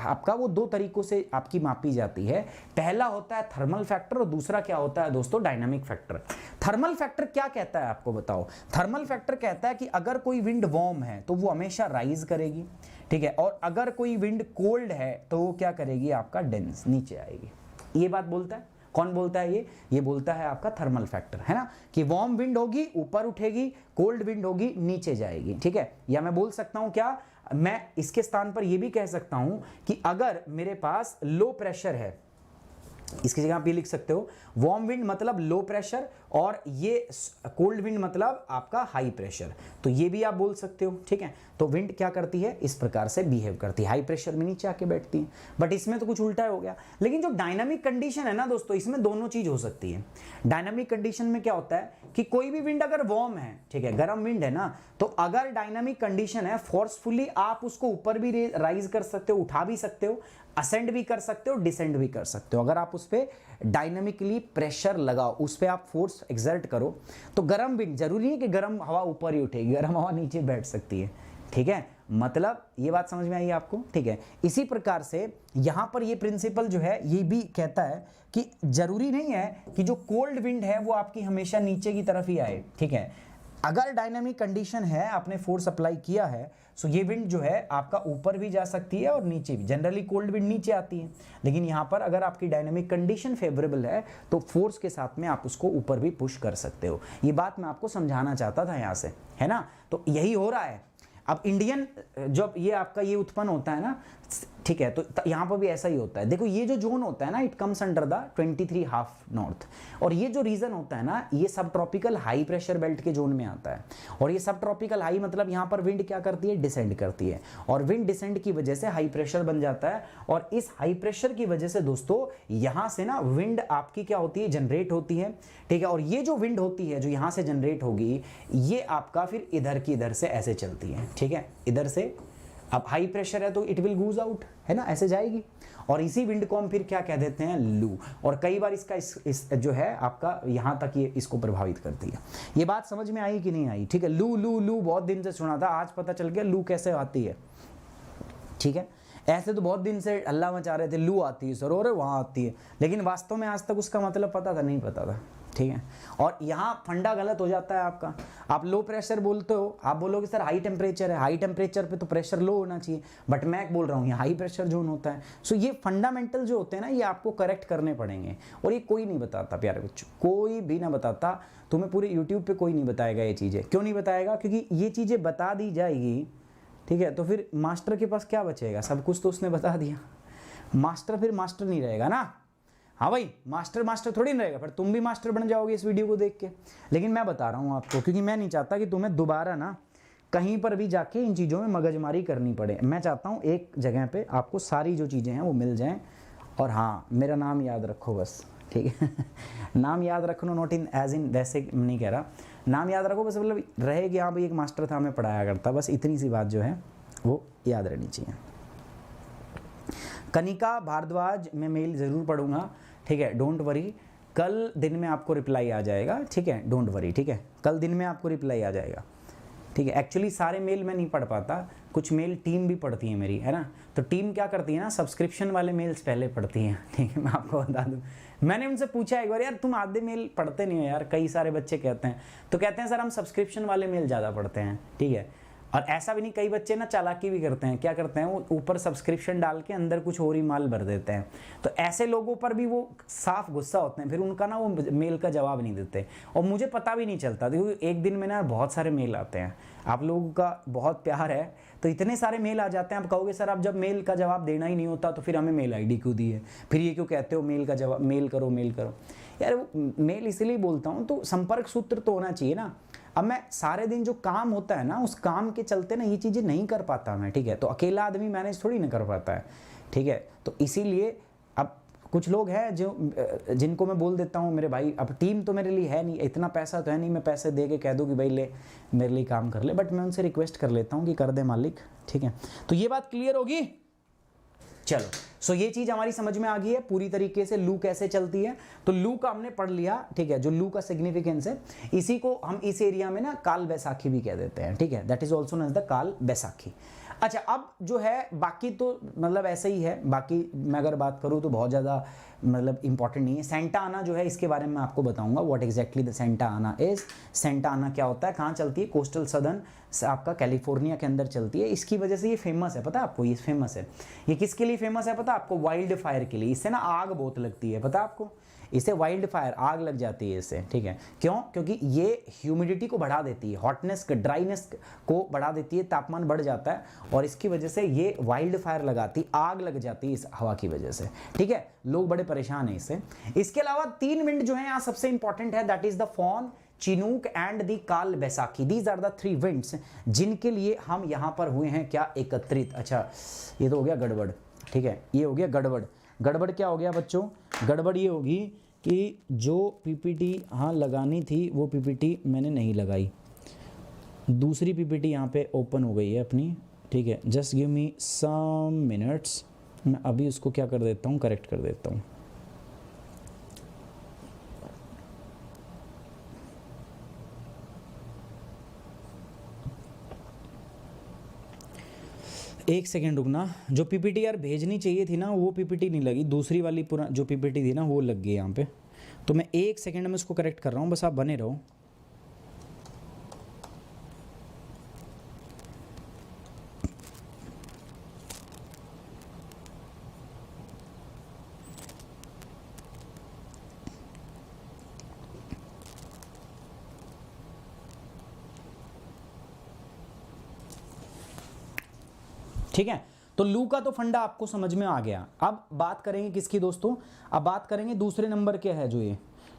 आपका वो दो तरीकों से आपकी मापी जाती है। पहला होता है थर्मल फैक्टर और दूसरा क्या होता है दोस्तों, डायनामिक फैक्टर। थर्मल फैक्टर क्या कहता है आपको बताओ, थर्मल फैक्टर कहता है कि अगर कोई विंड वार्म है तो वो हमेशा राइज करेगी, ठीक है, और अगर कोई विंड कोल्ड है तो वो क्या करेगी, आपका डेंस, नीचे आएगी। ये बात बोलता है, कौन बोलता है ये बोलता है आपका थर्मल फैक्टर, है ना, कि वार्म विंड होगी ऊपर उठेगी, कोल्ड विंड होगी नीचे जाएगी, ठीक है। या मैं बोल सकता हूं क्या, मैं इसके स्थान पर यह भी कह सकता हूं कि अगर मेरे पास लो प्रेशर है, इसकी जगह आप ये लिख सकते हो, वार्म विंड मतलब लो प्रेशर और ये कोल्ड विंड मतलब आपका हाई प्रेशर, तो ये भी आप बोल सकते हो, ठीक है। तो विंड क्या करती है, इस प्रकार से बिहेव करती है, हाई प्रेशर में नीचे आके बैठती है। बट इसमें तो कुछ उल्टा हो गया। लेकिन जो डायनामिक कंडीशन है ना दोस्तों, इसमें दोनों चीज हो सकती है। डायनामिक कंडीशन में क्या होता है कि कोई भी विंड अगर वार्म है, ठीक है, गर्म विंड है ना, तो अगर डायनामिक कंडीशन है, फोर्सफुली आप उसको ऊपर भी राइज कर सकते हो, उठा भी सकते हो, असेंड भी कर सकते हो, डिसेंड भी कर सकते हो। अगर आप उस पर डायनामिकली प्रेशर लगाओ, उस पर आप फोर्स एक्सर्ट करो, तो गर्म विंड, जरूरी है कि गर्म हवा ऊपर ही उठेगी, गर्म हवा नीचे बैठ सकती है, ठीक है। मतलब ये बात समझ में आई आपको, ठीक है। इसी प्रकार से यहां पर ये प्रिंसिपल जो है ये भी कहता है कि जरूरी नहीं है कि जो कोल्ड विंड है वो आपकी हमेशा नीचे की तरफ ही आए, ठीक है। अगर डायनामिक कंडीशन है, आपने फोर्स अप्लाई किया है, सो ये विंड जो है आपका ऊपर भी जा सकती है और नीचे भी। जनरली कोल्ड विंड नीचे आती है, लेकिन यहां पर अगर आपकी डायनामिक कंडीशन फेवरेबल है तो फोर्स के साथ में आप उसको ऊपर भी पुश कर सकते हो। ये बात मैं आपको समझाना चाहता था यहां से, है ना। तो यही हो रहा है। अब इंडियन जब ये आपका ये उत्पन्न होता है ना, ठीक है, तो यहाँ पर भी ऐसा ही होता है। देखो ये जो जोन होता है ना, it comes under the 23½ north, और ये जो रीजन होता है ना, ये सब ट्रॉपिकल हाई प्रेशर बेल्ट के जोन में आता है। और ये सब ट्रॉपिकल हाई मतलब यहाँ पर विंड क्या करती है, डिसेंड करती है, और विंड डिसेंड की वजह से हाई प्रेशर बन जाता है। और इस हाई प्रेशर की वजह से दोस्तों यहाँ से ना विंड आपकी क्या होती है, जनरेट होती है, ठीक है। और ये जो विंड होती है जो यहाँ से जनरेट होगी, ये आपका फिर इधर की इधर से ऐसे चलती है, ठीक है, इधर से। अब हाई प्रेशर है तो इट विल गूज आउट, है ना, ऐसे जाएगी। और इसी विंड को हम फिर क्या कह देते हैं, लू। और कई बार इसका इस जो है आपका यहाँ तक ये इसको प्रभावित करती है। ये बात समझ में आई कि नहीं आई, ठीक है। लू लू लू बहुत दिन से सुना था, आज पता चल गया लू कैसे आती है, ठीक है। ऐसे तो बहुत दिन से हल्ला मचा रहे थे, लू आती है सर, और वहाँ आती है, लेकिन वास्तव में आज तक उसका मतलब पता था, नहीं पता था, ठीक है। और यहाँ फंडा गलत हो जाता है आपका। आप लो प्रेशर बोलते हो, आप बोलोगे सर हाई टेम्परेचर है, हाई टेम्परेचर पे तो प्रेशर लो होना चाहिए, बट मैं बोल रहा हूँ ये हाई प्रेशर जोन होता है। सो ये फंडामेंटल जो होते हैं ना, ये आपको करेक्ट करने पड़ेंगे, और ये कोई नहीं बताता प्यारे बच्चों, कोई भी ना बताता तुम्हें, पूरे यूट्यूब पे कोई नहीं बताएगा ये चीज़ें। क्यों नहीं बताएगा, क्योंकि ये चीज़ें बता दी जाएगी, ठीक है, तो फिर मास्टर के पास क्या बचेगा, सब कुछ तो उसने बता दिया, मास्टर फिर मास्टर नहीं रहेगा ना। हाँ भाई, मास्टर थोड़ी नहीं रहेगा, फिर तुम भी मास्टर बन जाओगे इस वीडियो को देख के। लेकिन मैं बता रहा हूँ आपको, क्योंकि मैं नहीं चाहता कि तुम्हें दोबारा ना कहीं पर भी जाके इन चीज़ों में मगजमारी करनी पड़े। मैं चाहता हूँ एक जगह पे आपको सारी जो चीज़ें हैं वो मिल जाएं। और हाँ, मेरा नाम याद रखो बस, ठीक है। नाम याद रखना, नॉट इन एज इन वैसे नहीं कह रहा, नाम याद रखो बस, मतलब रहे कि हाँ भाई एक मास्टर था, हमें पढ़ाया करता, बस इतनी सी बात जो है वो याद रहनी चाहिए। कनिका भारद्वाज, मैं मेल ज़रूर पढ़ूंगा, ठीक है, डोंट वरी, कल दिन में आपको रिप्लाई आ जाएगा, ठीक है, डोंट वरी, ठीक है, कल दिन में आपको रिप्लाई आ जाएगा, ठीक है। एक्चुअली सारे मेल मैं नहीं पढ़ पाता, कुछ मेल टीम भी पढ़ती है मेरी, है ना। तो टीम क्या करती है ना, सब्सक्रिप्शन वाले मेल्स पहले पढ़ती हैं, ठीक है। मैं आपको बता दूं, मैंने उनसे पूछा एक बार, यार तुम आधे मेल पढ़ते नहीं हो यार, कई सारे बच्चे कहते हैं। तो कहते हैं सर हम सब्सक्रिप्शन वाले मेल ज़्यादा पढ़ते हैं, ठीक है। और ऐसा भी नहीं, कई बच्चे ना चालाकी भी करते हैं, क्या करते हैं, वो ऊपर सब्सक्रिप्शन डाल के अंदर कुछ और ही माल भर देते हैं। तो ऐसे लोगों पर भी वो साफ गुस्सा होते हैं, फिर उनका ना वो मेल का जवाब नहीं देते, और मुझे पता भी नहीं चलता, क्योंकि एक दिन में ना बहुत सारे मेल आते हैं, आप लोगों का बहुत प्यार है, तो इतने सारे मेल आ जाते हैं। आप कहोगे सर आप जब मेल का जवाब देना ही नहीं होता तो फिर हमें मेल आईडी क्यों दी है, फिर ये क्यों कहते हो मेल का जवाब, मेल करो मेल करो। यार मेल इसलिए बोलता हूँ, तो संपर्क सूत्र तो होना चाहिए ना। अब मैं सारे दिन जो काम होता है ना, उस काम के चलते ना ये चीज़ें नहीं कर पाता मैं, ठीक है। तो अकेला आदमी मैनेज थोड़ी ना कर पाता है, ठीक है। तो इसीलिए अब कुछ लोग हैं जो जिनको मैं बोल देता हूँ मेरे भाई, अब टीम तो मेरे लिए है नहीं, इतना पैसा तो है नहीं मैं पैसे दे के कह दूँ कि भाई ले मेरे लिए काम कर ले, बट मैं उनसे रिक्वेस्ट कर लेता हूँ कि कर दे मालिक, ठीक है। तो ये बात क्लियर होगी। चलो, सो ये चीज हमारी समझ में आ गई है पूरी तरीके से, लू कैसे चलती है। तो लू का हमने पढ़ लिया, ठीक है। जो लू का सिग्निफिकेंस है, इसी को हम इस एरिया में ना काल बैसाखी भी कह देते हैं, ठीक है। That is also known as the Kal Baisakhi. अच्छा, अब जो है बाकी तो मतलब ऐसे ही है, बाकी मैं अगर बात करूँ तो बहुत ज़्यादा मतलब इंपॉर्टेंट नहीं है। सेंटा आना जो है, इसके बारे में मैं आपको बताऊंगा व्हाट एग्जैक्टली द सेंटा आना इज। सेंटा आना क्या होता है, कहाँ चलती है, कोस्टल सदर्न आपका कैलिफोर्निया के अंदर चलती है। इसकी वजह से ये फेमस है, पता है आपको, ये फेमस है। ये किसके लिए फेमस है पता है आपको, वाइल्ड फायर के लिए। इससे ना आग बहुत लगती है, पता है आपको, इसे वाइल्ड फायर, आग लग जाती है इससे, ठीक है। क्यों, क्योंकि ये ह्यूमिडिटी को बढ़ा देती है, हॉटनेस ड्राइनेस को बढ़ा देती है, तापमान बढ़ जाता है, और इसकी वजह से ये वाइल्ड फायर लगाती, आग लग जाती है इस हवा की वजह से, ठीक है। लोग बड़े परेशान हैं इससे। इसके अलावा 3 विंड जो है यहाँ सबसे इंपॉर्टेंट है, that is the foehn, Chinook and the Kal Baisakhi. These are the 3 winds जिनके लिए हम यहाँ पर हुए हैं क्या, एकत्रित। अच्छा, ये तो हो गया गड़बड़, ठीक है, ये हो गया गड़बड़। गड़बड़ क्या हो गया बच्चों, गड़बड़ ये होगी कि जो पीपीटी हाँ लगानी थी वो पीपीटी मैंने नहीं लगाई, दूसरी पीपीटी यहाँ पे ओपन हो गई है अपनी, ठीक है। Just give me some minutes, मैं अभी उसको क्या कर देता हूँ, करेक्ट कर देता हूँ। एक सेकेंड रुकना, जो पीपीटी यार भेजनी चाहिए थी ना वो पीपीटी नहीं लगी, दूसरी वाली पूरा जो पीपीटी थी ना वो लग गई यहाँ पे। तो मैं 1 सेकेंड में उसको करेक्ट कर रहा हूँ, बस आप बने रहो। ठीक है, तो लू का तो फंडा आपको समझ में आ गया। अब बात करेंगे किसकी दोस्तों, अब बात करेंगे दूसरे नंबर के है जो ये,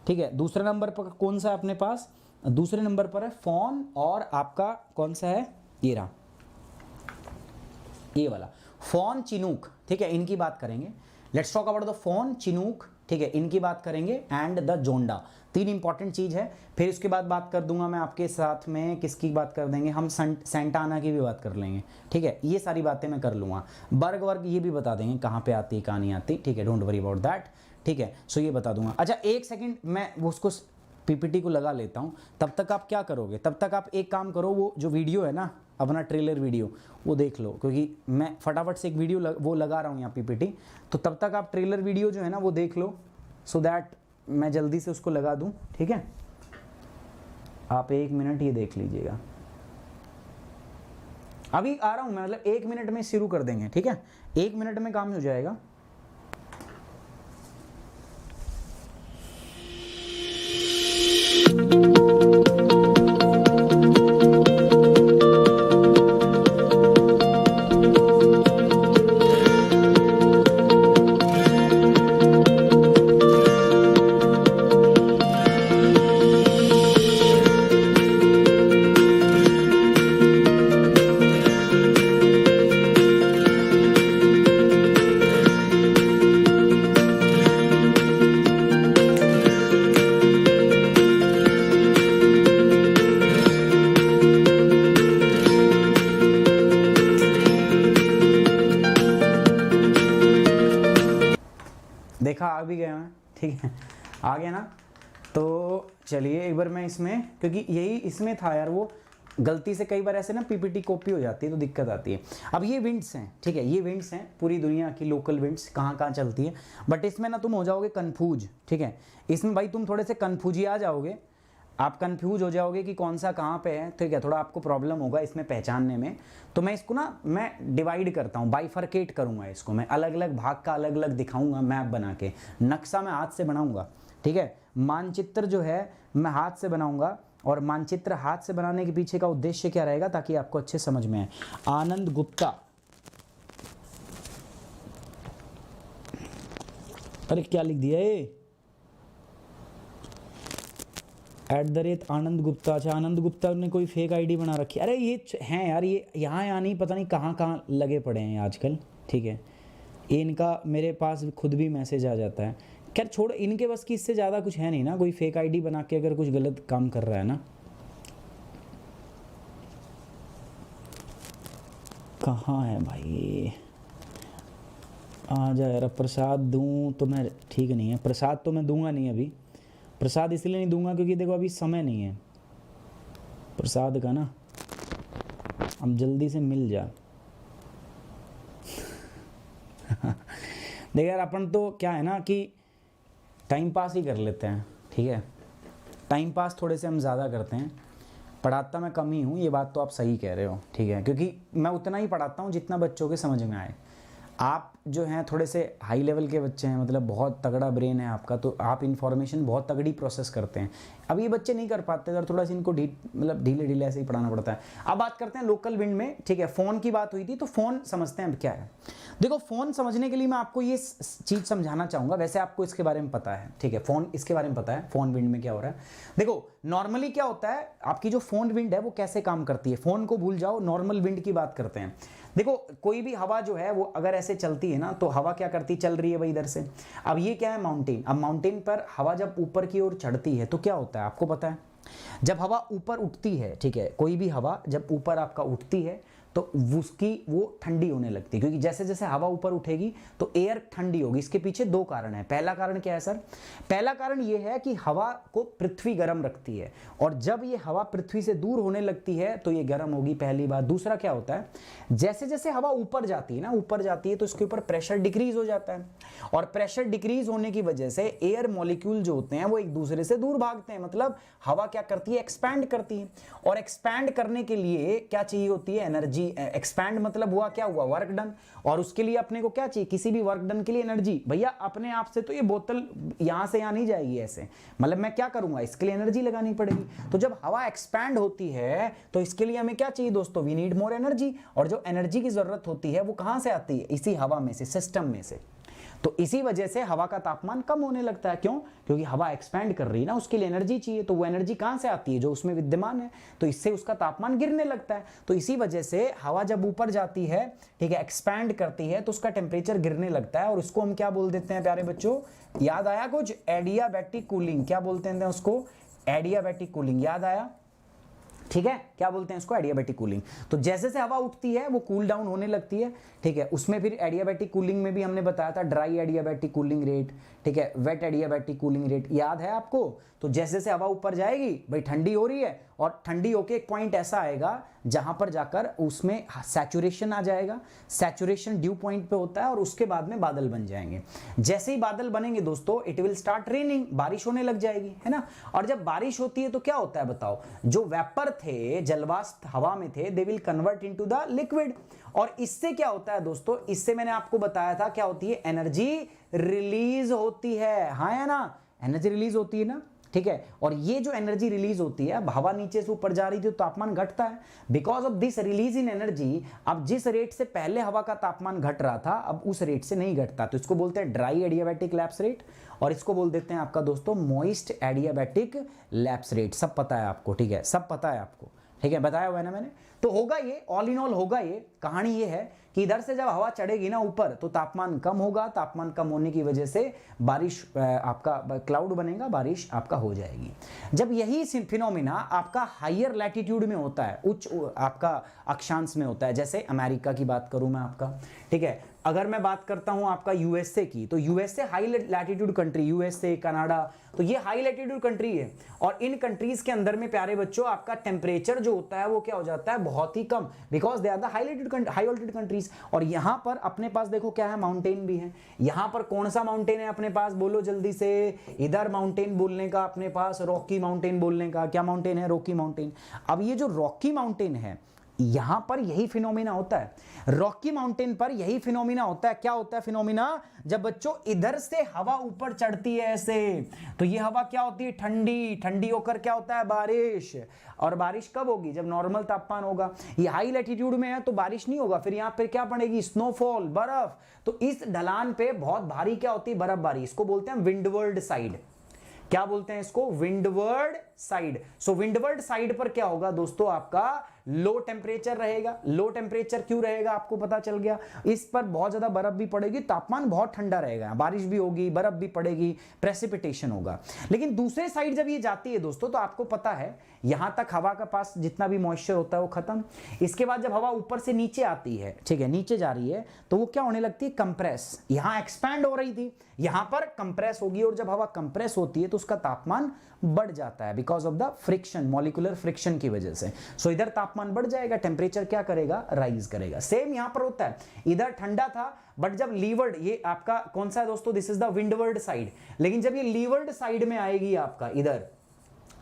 ठीक है। दूसरे नंबर पर कौन सा है अपने पास, दूसरे नंबर पर है फॉन, और आपका कौन सा है, ये रहा, ये वाला फॉन चिनूक, ठीक है। इनकी बात करेंगे, let's talk about the foehn Chinook, ठीक है, इनकी बात करेंगे, एंड द जोंडा। 3 इंपॉर्टेंट चीज है। फिर उसके बाद बात कर दूंगा मैं आपके साथ में, किसकी बात कर देंगे हम, सेंटा आना की भी बात कर लेंगे, ठीक है। ये सारी बातें मैं कर लूंगा, बर्ग वर्ग ये भी बता देंगे कहाँ पे आती है कहाँ नहीं आती, ठीक है। डोंट वरी अबाउट दैट, ठीक है। सो ये बता दूंगा। अच्छा, 1 सेकेंड मैं उसको पीपीटी को लगा लेता हूँ, तब तक आप क्या करोगे, तब तक आप एक काम करो, वो जो वीडियो है ना अपना ट्रेलर वीडियो वो देख लो, क्योंकि मैं फटाफट से एक वीडियो वो लगा रहा हूँ यहाँ पीपीटी। तो तब तक आप ट्रेलर वीडियो जो है ना वो देख लो, सो दैट मैं जल्दी से उसको लगा दूँ, ठीक है। आप 1 मिनट ये देख लीजिएगा, अभी आ रहा हूँ मैं, मतलब 1 मिनट में शुरू कर देंगे, ठीक है। 1 मिनट में काम हो जाएगा। देखा आ भी गया मैं, ठीक है, आ गया ना। तो चलिए एक बार मैं इसमें, क्योंकि यही इसमें था यार वो गलती से कई बार ऐसे ना पीपीटी कॉपी हो जाती है तो दिक्कत आती है। अब ये विंड्स हैं, ठीक है, ये विंड्स हैं पूरी दुनिया की लोकल विंड्स कहाँ कहाँ चलती है, बट इसमें ना तुम हो जाओगे कन्फ्यूज, ठीक है, इसमें भाई तुम थोड़े से कन्फ्यूज ही आ जाओगे, आप कंफ्यूज हो जाओगे कि कौन सा कहाँ पे है, ठीक है, थोड़ा आपको प्रॉब्लम होगा इसमें पहचानने में। तो मैं इसको ना मैं डिवाइड करता हूँ, बाइफरकेट करूँगा इसको, मैं अलग अलग भाग का अलग अलग दिखाऊंगा मैप बना के। नक्शा मैं हाथ से बनाऊंगा, ठीक है, मानचित्र जो है मैं हाथ से बनाऊंगा, और मानचित्र हाथ से बनाने के पीछे का उद्देश्य क्या रहेगा ताकि आपको अच्छे समझ में आए। आनंद गुप्ता, अरे क्या लिख दिया ये, @आनंद गुप्ता। अच्छा, आनंद गुप्ता ने कोई फेक आईडी बना रखी है। अरे ये हैं यार, ये यहाँ नहीं, पता नहीं कहाँ कहाँ लगे पड़े हैं आजकल, ठीक है, इनका मेरे पास खुद भी मैसेज आ जाता है। खैर छोड़, इनके बस की इससे ज़्यादा कुछ है नहीं ना, कोई फेक आईडी बना के अगर कुछ गलत काम कर रहा है ना। कहाँ है भाई, आ जा यार। प्रसाद दूँ तो मैं, ठीक नहीं है, प्रसाद तो मैं दूंगा नहीं अभी, प्रसाद इसलिए नहीं दूंगा क्योंकि देखो अभी समय नहीं है प्रसाद का ना, अब जल्दी से मिल जा। देख यार, अपन तो क्या है ना कि टाइम पास ही कर लेते हैं, ठीक है, टाइम पास थोड़े से हम ज़्यादा करते हैं, पढ़ाता मैं कम ही हूँ, ये बात तो आप सही कह रहे हो, ठीक है, क्योंकि मैं उतना ही पढ़ाता हूँ जितना बच्चों के समझ में आए। आप जो हैं थोड़े से हाई लेवल के बच्चे हैं, मतलब बहुत तगड़ा ब्रेन है आपका, तो आप इन्फॉर्मेशन बहुत तगड़ी प्रोसेस करते हैं। अब ये बच्चे नहीं कर पाते, अगर थोड़ा सा इनको मतलब ढीले ढीले ऐसे ही पढ़ाना पड़ता है। अब बात करते हैं लोकल विंड में, ठीक है, फ़ोन की बात हुई थी तो फ़ोन समझते हैं अब क्या है। देखो, फ़ोन समझने के लिए मैं आपको ये चीज़ समझाना चाहूँगा, वैसे आपको इसके बारे में पता है, ठीक है, फ़ोन इसके बारे में पता है, फ़ोन विंड में क्या हो रहा है। देखो नॉर्मली क्या होता है, आपकी जो फ़ोन विंड है वो कैसे काम करती है, फ़ोन को भूल जाओ, नॉर्मल विंड की बात करते हैं। देखो कोई भी हवा जो है वो अगर ऐसे चलती है ना, तो हवा क्या करती, चल रही है भाई इधर से। अब ये क्या है, माउंटेन। अब माउंटेन पर हवा जब ऊपर की ओर चढ़ती है तो क्या होता है आपको पता है, जब हवा ऊपर उठती है, ठीक है, कोई भी हवा जब ऊपर आपका उठती है तो उसकी वो ठंडी होने लगती है, क्योंकि जैसे जैसे हवा ऊपर उठेगी तो एयर ठंडी होगी। इसके पीछे दो कारण है। पहला कारण क्या है सर, पहला कारण ये है कि हवा को पृथ्वी गर्म रखती है, और जब ये हवा पृथ्वी से दूर होने लगती है तो ये गर्म होगी, पहली बात। दूसरा क्या होता है, जैसे जैसे हवा ऊपर जाती है ना, ऊपर जाती है तो इसके ऊपर प्रेशर डिक्रीज हो जाता है, और प्रेशर डिक्रीज होने की वजह से एयर मॉलिक्यूल जो होते हैं वो एक दूसरे से दूर भागते हैं। मतलब हवा क्या करती है, एक्सपैंड करती है, और एक्सपैंड करने के लिए क्या चाहिए होती है, एनर्जी। एक्सपैंड मतलब हुआ क्या हुआ, वर्क डन, और उसके लिए अपने को क्या चाहिए, किसी भी वर्क डन के लिए एनर्जी। भैया अपने आप से तो ये बोतल यहां से यहां नहीं जाएगी ऐसे, मतलब मैं क्या करूंगा, इसके लिए एनर्जी लगानी पड़ेगी। तो जब हवा एक्सपैंड होती है तो इसके लिए हमें क्या चाहिए दोस्तों, वी नीड मोर एनर्जी, और जो एनर्जी की जरूरत होती है वो कहां से आती है, इसी हवा में से, सिस्टम में से। तो इसी वजह से हवा का तापमान कम होने लगता है। क्यों, क्योंकि हवा एक्सपैंड कर रही है ना, उसके लिए एनर्जी चाहिए, तो वो एनर्जी कहां से आती है, जो उसमें विद्यमान है, तो इससे उसका तापमान गिरने लगता है। तो इसी वजह से हवा जब ऊपर जाती है, ठीक है, एक्सपैंड करती है, तो उसका टेम्परेचर गिरने लगता है, और उसको हम क्या बोल देते हैं प्यारे बच्चों, याद आया कुछ, एडियाबैटिक कूलिंग। क्या बोलते हैं उसको, एडियाबैटिक कूलिंग, याद आया, ठीक है, क्या बोलते हैं इसको, एडियाबैटिक कूलिंग। तो जैसे से हवा उठती है वो कूल डाउन होने लगती है, ठीक है। उसमें फिर एडियाबैटिक कूलिंग में भी हमने बताया था ड्राई एडियाबैटिक कूलिंग रेट, ठीक है, वेट एडियाबैटिक कूलिंग रेट, याद है आपको। तो जैसे से हवा ऊपर जाएगी भाई ठंडी हो रही है, और ठंडी होके एक पॉइंट ऐसा आएगा जहां पर जाकर उसमें सैचुरेशन आ जाएगा, सैचुरेशन ड्यू पॉइंट पे होता है, और उसके बाद में बादल बन जाएंगे। जैसे ही बादल बनेंगे दोस्तों, इट विल स्टार्ट रेनिंग, बारिश होने लग जाएगी, है ना। और जब बारिश होती है तो क्या होता है बताओ, जो वेपर थे, जलवाष्प हवा में थे, they will convert into the liquid, और इससे क्या होता है दोस्तों, इससे मैंने आपको बताया था क्या होती है, एनर्जी रिलीज होती है, हाँ या ना, एनर्जी रिलीज होती है ना, ठीक है। और ये जो एनर्जी रिलीज होती है, अब हवा नीचे से ऊपर जा रही थी तो तापमान घटता है, because of this release in energy. अब जिस रेट से पहले हवा का तापमान घट रहा था, अब उस रेट से नहीं घटता, तो इसको बोलते हैं ड्राई एडियाबैटिक लैप्स रेट, और इसको बोल देते हैं आपका दोस्तों मॉइस्ट एडियाबैटिक लैप्स रेट। सब पता है आपको, ठीक है, सब पता है आपको, ठीक है, बताया हुआ है ना मैंने। तो होगा ये, ऑल इन ऑल होगा ये, कहानी ये है कि इधर से जब हवा चढ़ेगी ना ऊपर तो तापमान कम होगा, तापमान कम होने की वजह से बारिश, आपका क्लाउड बनेगा, बारिश आपका हो जाएगी। जब यही फिनोमिना आपका हायर लैटिट्यूड में होता है, उच्च आपका अक्षांश में होता है, जैसे अमेरिका की बात करूं मैं आपका, ठीक है, अगर मैं बात करता हूं आपका यूएसए की, तो USA high latitude country, USA, Canada, तो ये हाई लैटिट्यूड कंट्री है। और इन कंट्रीज के अंदर में प्यारे बच्चों आपका टेम्परेचर जो होता है वो क्या हो जाता है, बहुत ही कम, because they are the high altitude countries. और यहां पर अपने पास देखो क्या है, माउंटेन भी है। यहां पर कौन सा माउंटेन है अपने पास, बोलो जल्दी से। इधर माउंटेन बोलने का अपने पास रॉकी माउंटेन बोलने का, क्या माउंटेन है, रॉकी माउंटेन। अब ये जो रॉकी माउंटेन है यहां पर यही फिनोमिना होता है, रॉकी माउंटेन पर यही फिनोमिना होता है। क्या होता है फिनोमिना, जब बच्चों इधर से हवा ऊपर चढ़ती है ऐसे, तो ये हवा क्या होती है, ठंडी, ठंडी होकर क्या होता है, बारिश। और बारिश कब होगी, जब नॉर्मल तापमान होगा। ये हाई लैटिट्यूड में है तो बारिश नहीं होगा, फिर यहां पर क्या पड़ेगी, स्नोफॉल, बर्फ। तो इस ढलान पे बहुत भारी क्या होती है, बर्फबारी। इसको बोलते हैं विंडवर्ड साइड। क्या बोलते हैं इसको, विंडवर्ड साइड। सो विंडवर्ड साइड पर क्या होगा दोस्तों, आपका लो टेम्परेचर रहेगा। लो टेम्परेचर क्यों रहेगा, आपको पता चल गया। इस पर बहुत ज्यादा बर्फ भी पड़ेगी, तापमान बहुत ठंडा रहेगा, बारिश भी होगी, बर्फ भी पड़ेगी, प्रेसिपिटेशन होगा। लेकिन दूसरे साइड जब ये जाती है दोस्तों, तो आपको पता है यहां तक हवा का पास जितना भी मॉइस्चर होता है वो खत्म। इसके बाद जब हवा ऊपर से नीचे आती है, ठीक है, नीचे जा रही है, तो वो क्या होने लगती है, कंप्रेस। यहां एक्सपैंड हो रही थी, यहां पर कंप्रेस होगी। और जब हवा कंप्रेस होती है तो उसका तापमान बढ़ जाता है, because of the friction, molecular friction की वजह से। सो इधर तापमान बढ़ जाएगा, टेम्परेचर क्या करेगा, राइज करेगा। सेम यहां पर होता है, इधर ठंडा था, बट जब लीवर्ड, ये आपका कौन सा है दोस्तों, this is the windward side. लेकिन जब ये लीवर्ड साइड में आएगी, आपका इधर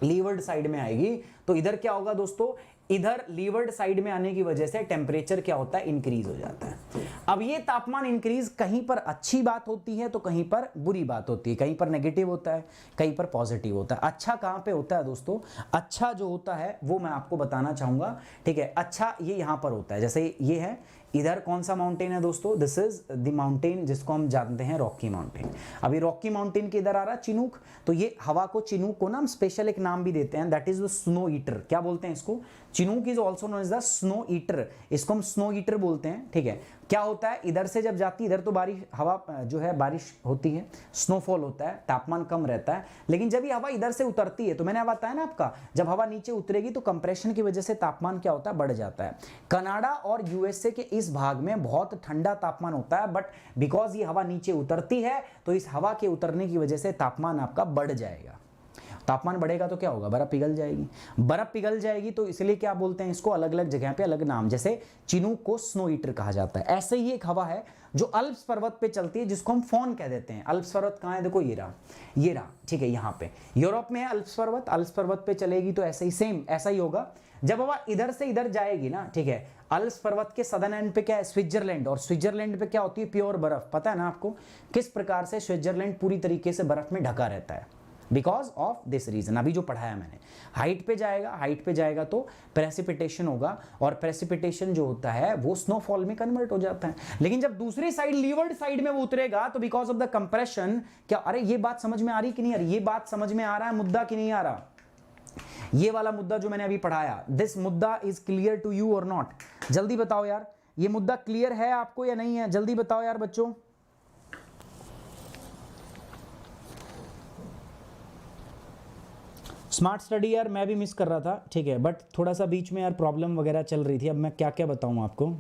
लीवर्ड साइड में आएगी, तो इधर क्या होगा दोस्तों, इधर लीवर्ड साइड में आने की वजह से टेम्परेचर क्या होता है, इंक्रीज हो जाता है। अब ये तापमान इंक्रीज कहीं पर अच्छी बात होती है तो कहीं पर बुरी बात होती है, कहीं पर नेगेटिव होता है, कहीं पर पॉजिटिव होता है। अच्छा कहां पे होता है दोस्तों, अच्छा जो होता है वो मैं आपको बताना चाहूंगा, ठीक है। अच्छा ये यहां पर होता है, जैसे ये है, इधर कौन सा माउंटेन है दोस्तों, दिस इज द माउंटेन जिसको हम जानते हैं रॉकी माउंटेन। अभी रॉकी माउंटेन के इधर आ रहा चिनूक, तो ये हवा को चिनूक को ना हम स्पेशल एक नाम भी देते हैं, that is the snow eater. क्या बोलते हैं इसको, Chinook is also known as the snow eater, इसको हम स्नो ईटर बोलते हैं, ठीक है। क्या होता है, इधर से जब जाती है, इधर तो बारिश, हवा जो है बारिश होती है, स्नोफॉल होता है, तापमान कम रहता है। लेकिन जब ये हवा इधर से उतरती है, तो मैंने बताया ना आपका, जब हवा नीचे उतरेगी तो कंप्रेशन की वजह से तापमान क्या होता है, बढ़ जाता है। कनाडा और यूएसए के इस भाग में बहुत ठंडा तापमान होता है, बट बिकॉज ये हवा नीचे उतरती है तो इस हवा के उतरने की वजह से तापमान आपका बढ़ जाएगा। तापमान बढ़ेगा तो क्या होगा, बर्फ पिघल जाएगी। बर्फ पिघल जाएगी तो इसलिए क्या बोलते हैं इसको, अलग अलग जगह पे अलग नाम, जैसे चिनूक को स्नो ईटर कहा जाता है। ऐसे ही एक हवा है जो अल्प्स पर्वत पे चलती है, जिसको हम फॉन कह देते हैं। अल्प्स पर्वत कहाँ है, देखो ये रहा, ठीक है, यहाँ पे यूरोप में है अल्प्स पर्वत। अल्प्स पर्वत पे चलेगी तो ऐसे ही सेम ऐसा ही होगा। जब हवा इधर से इधर जाएगी ना, ठीक है, अल्प्स पर्वत के सदर्न एंड पे क्या है, स्विट्जरलैंड। और स्विट्जरलैंड पे क्या होती है, प्योर बर्फ। पता है ना आपको किस प्रकार से स्विट्जरलैंड पूरी तरीके से बर्फ में ढका रहता है, बिकॉज ऑफ दिस रीजन। अभी जो पढ़ाया मैंने, हाइट पे जाएगा तो प्रेसिपिटेशन होगा, और प्रेसिपिटेशन जो होता है वो स्नोफॉल में कन्वर्ट हो जाता है। लेकिन जब दूसरी साइड, लीवर्ड साइड में वो उतरेगा, तो बिकॉज ऑफ द कंप्रेशन क्या, अरे ये बात समझ में आ रही कि नहीं आ रही, ये बात समझ में आ रहा है मुद्दा कि नहीं आ रहा, ये वाला मुद्दा जो मैंने अभी पढ़ाया, दिस मुद्दा इज क्लियर टू यू और नॉट, जल्दी बताओ यार, ये मुद्दा क्लियर है आपको या नहीं है, जल्दी बताओ यार बच्चों। स्मार्ट स्टडी यार मैं भी मिस कर रहा था, ठीक है, बट थोड़ा सा बीच में यार प्रॉब्लम वगैरह चल रही थी। अब मैं क्या क्या बताऊं आपको,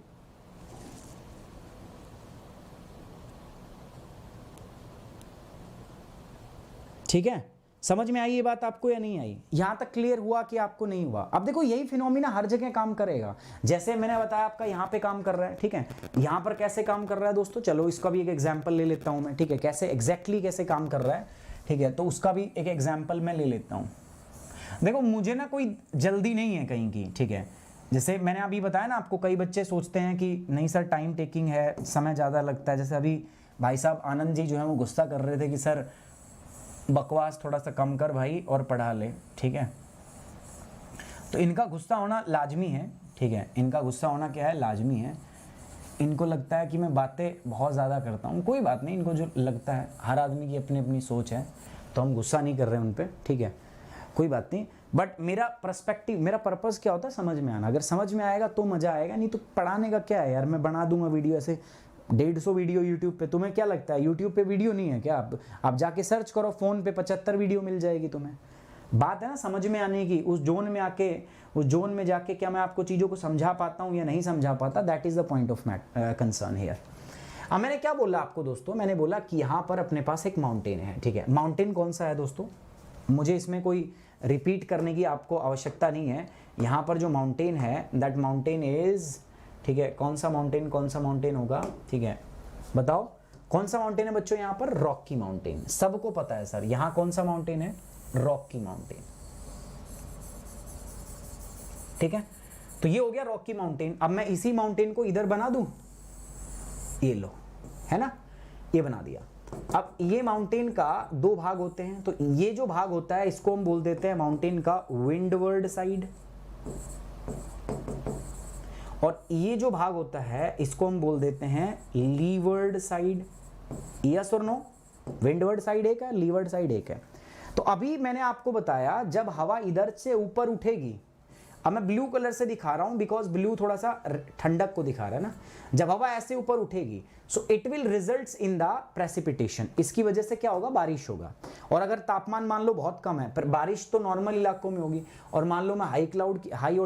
ठीक है, समझ में आई ये बात आपको या नहीं आई, यहां तक क्लियर हुआ कि आपको नहीं हुआ। अब देखो यही फिनोमिना हर जगह काम करेगा, जैसे मैंने बताया आपका यहाँ पे काम कर रहा है, ठीक है। यहाँ पर कैसे काम कर रहा है दोस्तों, चलो इसका भी एक एग्जाम्पल ले लेता हूँ मैं, ठीक है, कैसे एग्जैक्टली कैसे काम कर रहा है, ठीक है, तो उसका भी एक एग्जाम्पल मैं ले लेता हूँ। देखो मुझे ना कोई जल्दी नहीं है कहीं की, ठीक है, जैसे मैंने अभी बताया ना आपको, कई बच्चे सोचते हैं कि नहीं सर टाइम टेकिंग है, समय ज़्यादा लगता है। जैसे अभी भाई साहब आनंद जी जो है वो गुस्सा कर रहे थे कि सर बकवास थोड़ा सा कम कर भाई और पढ़ा ले, ठीक है। तो इनका गुस्सा होना लाजमी है, ठीक है, इनका गुस्सा होना क्या है, लाजमी है। इनको लगता है कि मैं बातें बहुत ज़्यादा करता हूँ, कोई बात नहीं, इनको जो लगता है, हर आदमी की अपनी अपनी सोच है, तो हम गुस्सा नहीं कर रहे हैं उन पर, ठीक है, कोई बात नहीं। बट मेरा पर्सपेक्टिव, मेरा पर्पस क्या होता है, समझ में आना। अगर समझ में आएगा तो मज़ा आएगा, नहीं तो पढ़ाने का क्या है यार, मैं बना दूंगा वीडियो ऐसे 150 वीडियो यूट्यूब पे। तुम्हें क्या लगता है यूट्यूब पे वीडियो नहीं है क्या? आप जाके सर्च करो फ़ोन पे, 75 वीडियो मिल जाएगी तुम्हें। बात है ना समझ में आने की, उस जोन में आके, उस जोन में जाके क्या मैं आपको चीज़ों को समझा पाता हूँ या नहीं समझा पाता, that is the point of concern here. अब मैंने क्या बोला आपको दोस्तों, मैंने बोला कि यहां पर अपने पास एक माउंटेन है, ठीक है। माउंटेन कौन सा है दोस्तों, मुझे इसमें कोई रिपीट करने की आपको आवश्यकता नहीं है। यहां पर जो माउंटेन है दैट माउंटेन इज, ठीक है, कौन सा माउंटेन होगा, ठीक है, बताओ कौन सा माउंटेन है बच्चों, यहां पर रॉकी माउंटेन, सबको पता है सर। यहां कौन सा माउंटेन है, रॉकी माउंटेन, ठीक है। तो ये हो गया रॉकी माउंटेन। अब मैं इसी माउंटेन को इधर बना दूं, ये लो, है ना, ये बना दिया। अब ये माउंटेन का दो भाग होते हैं, तो ये जो भाग होता है इसको हम बोल देते हैं माउंटेन का विंडवर्ड साइड, और ये जो भाग होता है इसको हम बोल देते हैं लीवर्ड साइड। यस और नो, विंडवर्ड साइड एक है, लीवर्ड साइड एक है। तो अभी मैंने आपको बताया जब हवा इधर से ऊपर उठेगी, अब मैं ब्लू कलर से दिखा रहा हूं बिकॉज ब्लू थोड़ा सा ठंडक को दिखा रहा है ना। जब हवा ऐसे ऊपर उठेगी so it will results in the precipitation, इसकी वजह से क्या होगा, बारिश होगा। और अगर तापमान मान लो बहुत कम है, पर बारिश तो नॉर्मल इलाकों में होगी, और मान लो मैं हाई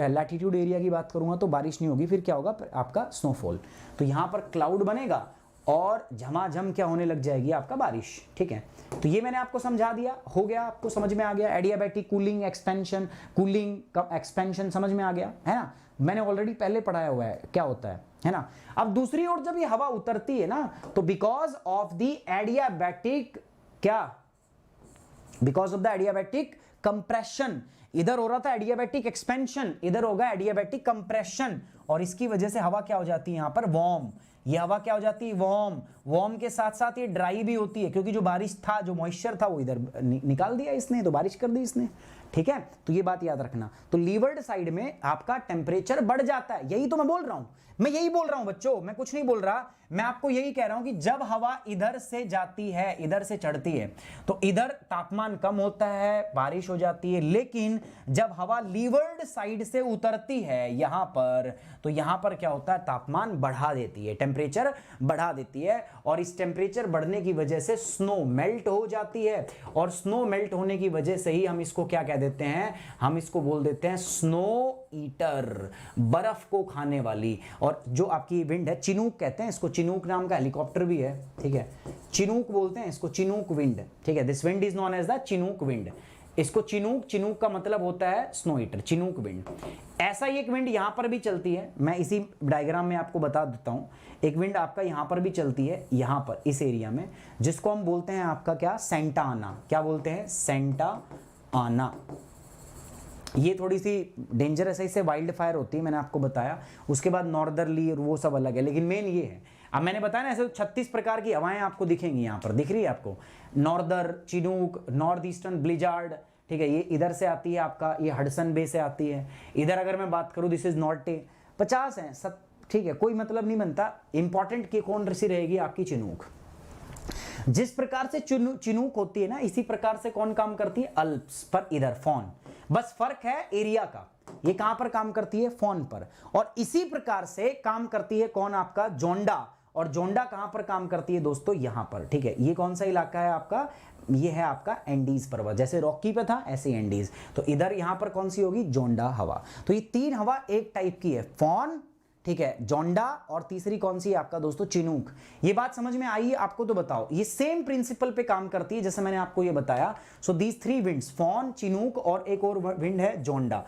लैटिट्यूड एरिया की बात करूंगा तो बारिश नहीं होगी, फिर क्या होगा आपका स्नोफॉल। तो यहां पर क्लाउड बनेगा और झमाझम क्या होने लग जाएगी, आपका बारिश, ठीक है। तो ये मैंने आपको समझा दिया, हो गया, आपको समझ में आ गया। एडियाबैटिक कूलिंग एक्सपेंशन, कूलिंग का एक्सपेंशन समझ में आ गया, है ना, मैंने ऑलरेडी पहले पढ़ाया हुआ है क्या होता है ना। अब दूसरी ओर जब ये हवा उतरती है ना, तो बिकॉज ऑफ द एडियाबैटिक, क्या, because of the adiabatic compression, इधर हो रहा था एडियाबैटिक एक्सपेंशन, इधर होगा एडियाबैटिक कंप्रेशन, और इसकी वजह से हवा क्या हो जाती है, यहां पर वार्म। ये हवा क्या हो जाती है, वार्म के साथ साथ ये ड्राई भी होती है, क्योंकि जो बारिश था, जो मॉइस्चर था वो इधर निकाल दिया इसने, तो बारिश कर दी इसने, ठीक है। तो ये बात याद रखना। तो लीवर्ड साइड में आपका टेम्परेचर बढ़ जाता है, यही तो मैं बोल रहा हूं, मैं यही बोल रहा हूं बच्चों, मैं कुछ नहीं बोल रहा, मैं आपको यही कह रहा हूं कि जब हवा इधर से जाती है, इधर से चढ़ती है, तो इधर तापमान कम होता है, बारिश हो जाती है। लेकिन जब हवा लीवर्ड साइड से उतरती है यहां पर, तो यहां पर क्या होता है, तापमान बढ़ा देती है, टेम्परेचर बढ़ा देती है, और इस टेम्परेचर बढ़ने की वजह से स्नो मेल्ट हो जाती है, और स्नो मेल्ट होने की वजह से ही हम इसको क्या कह देते हैं, हम इसको बोल देते हैं स्नो ईटर, बर्फ को खाने वाली। और जो आपकी विंड है, चिनूक कहते हैं इसको, चिनूक नाम का हेलीकॉप्टर भी है, ठीक है, चिनूक बोलते हैं इसको, चिनूक विंड, ठीक है। This wind is known as the Chinook wind. इसको चिनूक का मतलब होता है स्नो ईटर, चिनूक विंड। ऐसा ही एक विंड यहां पर भी चलती है, मैं इसी डायग्राम में आपको बता देता हूं। एक विंड आपका यहां पर भी चलती है, यहां पर इस एरिया में, जिसको हम बोलते हैं आपका क्या, सेंटा आना। क्या बोलते हैं, सेंटा आना। ये थोड़ी सी डेंजरस है, इससे वाइल्ड फायर होती है, मैंने आपको बताया। उसके बाद नॉर्दरली और वो सब अलग है, लेकिन मेन ये है। अब मैंने बताया ना, ऐसे 36 प्रकार की हवाएं आपको दिखेंगी, यहां पर दिख रही है आपको, नॉर्दर, चिनूक, नॉर्थ ईस्टर्न ब्लिजार्ड, ठीक है, ये इधर से आती है आपका, ये हडसन बे से आती है। इधर अगर मैं बात करूं, दिस इज नॉर्टे, 50 है, ठीक है, कोई मतलब नहीं बनता। इंपॉर्टेंट की कौन सी रहेगी, आपकी चिनूक। जिस प्रकार से चिनूक होती है ना, इसी प्रकार से कौन काम करती है, अल्प्स पर, इधर फॉन। बस फर्क है एरिया का, ये कहां पर काम करती है, फॉन पर। और इसी प्रकार से काम करती है कौन, आपका जोंडा। और जोंडा कहां पर काम करती है दोस्तों, यहां पर, ठीक है। ये कौन सा इलाका है आपका, ये है आपका एंडीज पर्वत, जैसे रॉकी पे था ऐसे एंडीज। तो इधर यहां पर कौन सी होगी, जोंडा हवा। तो ये तीन हवा एक टाइप की है, फॉन, ठीक है, जोंडा, और तीसरी कौन सी है आपका दोस्तों, चिनूक। ये बात समझ में आई है आपको, तो बताओ। ये सेम प्रिंसिपल पे काम करती है जैसे मैंने आपको ये बताया। So these three winds, foehn, chinook और एक और विंड है zonda,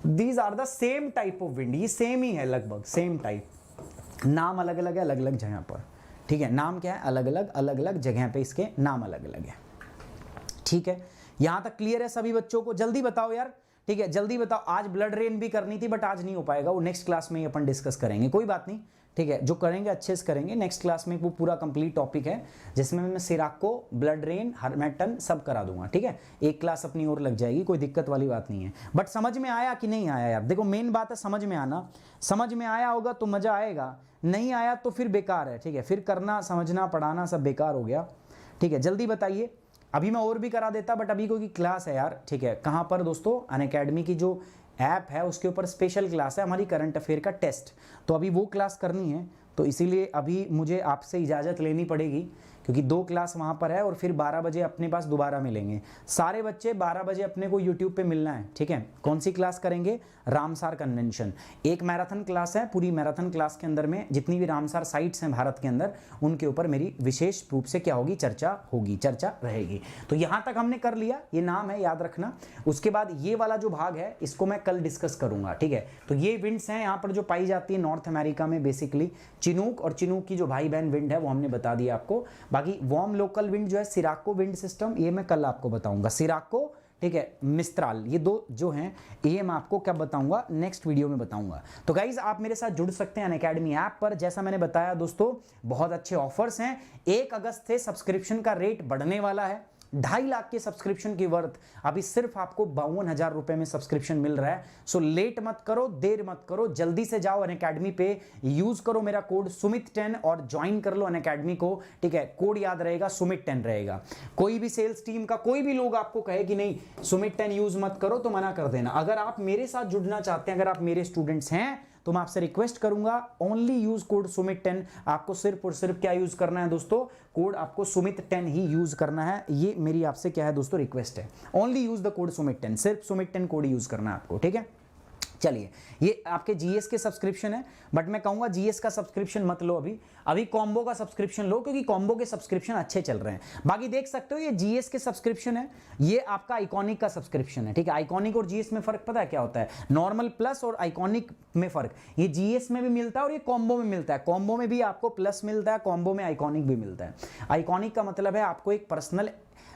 these are the same type of wind. ये सेम ही है लगभग, सेम टाइप, नाम अलग अलग है, अलग अलग जगह पर, ठीक है। नाम क्या है, अलग अलग जगह पे इसके नाम अलग अलग है, ठीक है। यहां तक क्लियर है सभी बच्चों को, जल्दी बताओ यार, ठीक है, जल्दी बताओ। आज ब्लड रेन भी करनी थी, बट आज नहीं हो पाएगा, वो नेक्स्ट क्लास में ही अपन डिस्कस करेंगे, कोई बात नहीं, ठीक है। जो करेंगे अच्छे से करेंगे, नेक्स्ट क्लास में वो पूरा कंप्लीट टॉपिक है, जिसमें मैं सिराको, ब्लड रेन, हर्मेटन सब करा दूंगा, ठीक है। एक क्लास अपनी ओर लग जाएगी, कोई दिक्कत वाली बात नहीं है। बट समझ में आया कि नहीं आया यार, देखो मेन बात है समझ में आना। समझ में आया होगा तो मजा आएगा, नहीं आया तो फिर बेकार है, ठीक है, फिर करना, समझना, पढ़ाना सब बेकार हो गया, ठीक है। जल्दी बताइए, अभी मैं और भी करा देता, बट अभी कोई क्लास है यार, ठीक है। कहाँ पर दोस्तों, अनअकैडमी की जो ऐप है उसके ऊपर स्पेशल क्लास है हमारी करंट अफेयर का टेस्ट, तो अभी वो क्लास करनी है, तो इसीलिए अभी मुझे आपसे इजाज़त लेनी पड़ेगी, क्योंकि 2 क्लास वहाँ पर है और फिर 12 बजे अपने पास दोबारा मिलेंगे। सारे बच्चे 12 बजे अपने को यूट्यूब पे मिलना है, ठीक है। कौन सी क्लास करेंगे? Ramsar convention. एक मैराथन क्लास है, पूरी मैराथन क्लास के अंदर में जितनी भी रामसार साइट्स हैं भारत के अंदर, उनके ऊपर मेरी विशेष रूप से क्या होगी? चर्चा होगी, चर्चा रहेगी। तो यहाँ तक हमने कर लिया, ये नाम है, याद रखना। उसके बाद ये वाला जो भाग है इसको मैं कल डिस्कस करूंगा, ठीक है। तो ये विंड्स हैं यहाँ पर जो पाई जाती है नॉर्थ अमेरिका में, बेसिकली चिनूक, और चिनूक की जो भाई बहन विंड है वो हमने बता दिया आपको। बाकी वार्म लोकल विंड जो है सिराको विंड सिस्टम, ये मैं कल आपको बताऊंगा। सिराको, ठीक है, मिस्त्राल, ये दो जो हैं ये मैं आपको क्या बताऊंगा? नेक्स्ट वीडियो में बताऊंगा। तो गाइज आप मेरे साथ जुड़ सकते हैं अनअकैडमी ऐप पर। जैसा मैंने बताया दोस्तों, बहुत अच्छे ऑफर्स हैं। 1 अगस्त से सब्सक्रिप्शन का रेट बढ़ने वाला है। 2.5 लाख के सब्सक्रिप्शन की वर्थ अभी सिर्फ आपको 52,000 रुपए में सब्सक्रिप्शन मिल रहा है। सो लेट मत करो, देर मत करो, जल्दी से जाओ अनअकैडमी पे, यूज करो मेरा कोड सुमित10 और ज्वाइन कर लो अनअकैडमी को, ठीक है। कोड याद रहेगा, सुमित10 रहेगा। कोई भी सेल्स टीम का कोई भी लोग आपको कहे कि नहीं सुमित10 यूज मत करो तो मना कर देना। अगर आप मेरे साथ जुड़ना चाहते हैं, अगर आप मेरे स्टूडेंट्स हैं, तो मैं आपसे रिक्वेस्ट करूंगा ओनली यूज कोड सुमित10। आपको सिर्फ और सिर्फ क्या यूज करना है दोस्तों? कोड आपको सुमित10 ही यूज करना है। ये मेरी आपसे क्या है दोस्तों? रिक्वेस्ट है। ओनली यूज द कोड सुमित10, सिर्फ सुमित10 कोड यूज करना है आपको, ठीक है। चलिए, ये आपके जीएस के सब्सक्रिप्शन है, बट मैं कहूंगा जीएस का सब्सक्रिप्शन मत लो अभी कॉम्बो का सब्सक्रिप्शन लो, क्योंकि कॉम्बो के सब्सक्रिप्शन अच्छे चल रहे हैं। बाकी देख सकते हो ये जीएस के सब्सक्रिप्शन है, ये आपका आइकॉनिक का सब्सक्रिप्शन है, ठीक है। आइकॉनिक और जीएस में फर्क पता है क्या होता है? नॉर्मल प्लस और आइकॉनिक में फर्क, ये जीएस में भी मिलता है और ये कॉम्बो में मिलता है। कॉम्बो में भी आपको प्लस मिलता है, कॉम्बो में आइकॉनिक भी मिलता है। आइकॉनिक का मतलब है आपको एक पर्सनल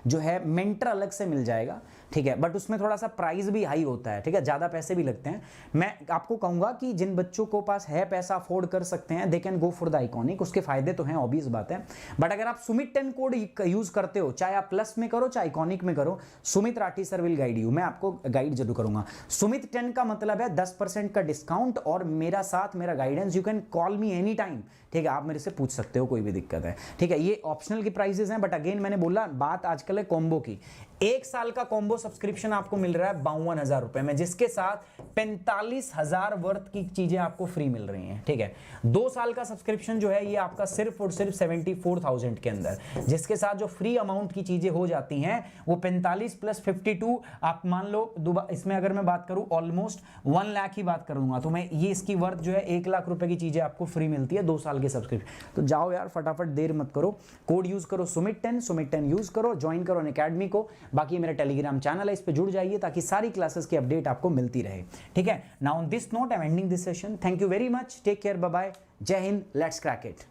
जो है मेंटर अलग से मिल जाएगा, ठीक है, बट उसमें थोड़ा सा प्राइस भी हाई होता है, ठीक है, ज्यादा पैसे भी लगते हैं। मैं आपको कहूंगा कि जिन बच्चों को पास है पैसा, अफोर्ड कर सकते हैं, they can go for the iconic. उसके फायदे तो हैं, ऑब्वियस बात है। बट अगर आप सुमित10 कोड यूज करते हो, चाहे आप प्लस में करो चाहे आइकॉनिक में करो, Sumit Rathi sir will guide you. मैं आपको गाइड जरूर करूंगा। सुमित10 का मतलब है 10% का डिस्काउंट और मेरा साथ, मेरा guidance. You can call me any time, ठीक है, आप मेरे से पूछ सकते हो, कोई भी दिक्कत है, ठीक है। ये ऑप्शनल की प्राइसेस हैं, बट अगेन मैंने बोला बात आजकल है कॉम्बो की। 1 साल का कॉम्बो सब्सक्रिप्शन आपको मिल रहा है 52,000 रुपए में, जिसके साथ 45,000 वर्थ की चीजें आपको फ्री मिल रही हैं, ठीक है। 2 साल का सब्सक्रिप्शन जो है ये आपका सिर्फ और सिर्फ 74,000 के अंदर, जिसके साथ जो फ्री अमाउंट की चीजें हो जाती हैं वो 45 प्लस 52, आप मान लो इसमें अगर मैं बात करूं ऑलमोस्ट 1 लाख ही बात करूंगा, तो मैं ये इसकी वर्थ जो है 1 लाख रुपए की चीजें आपको फ्री मिलती है 2 साल के सब्सक्रिप्शन। तो जाओ यार फटाफट, देर मत करो, कोड यूज करो सुमित10 यूज करो, ज्वाइन करो अनअकैडमी को। बाकी मेरा टेलीग्राम चैनल है, इस पे जुड़ जाइए ताकि सारी क्लासेस की अपडेट आपको मिलती रहे, ठीक है। Now on this note I am ending this session. Thank you very much, take care, bye bye, Jai Hind, let's crack it.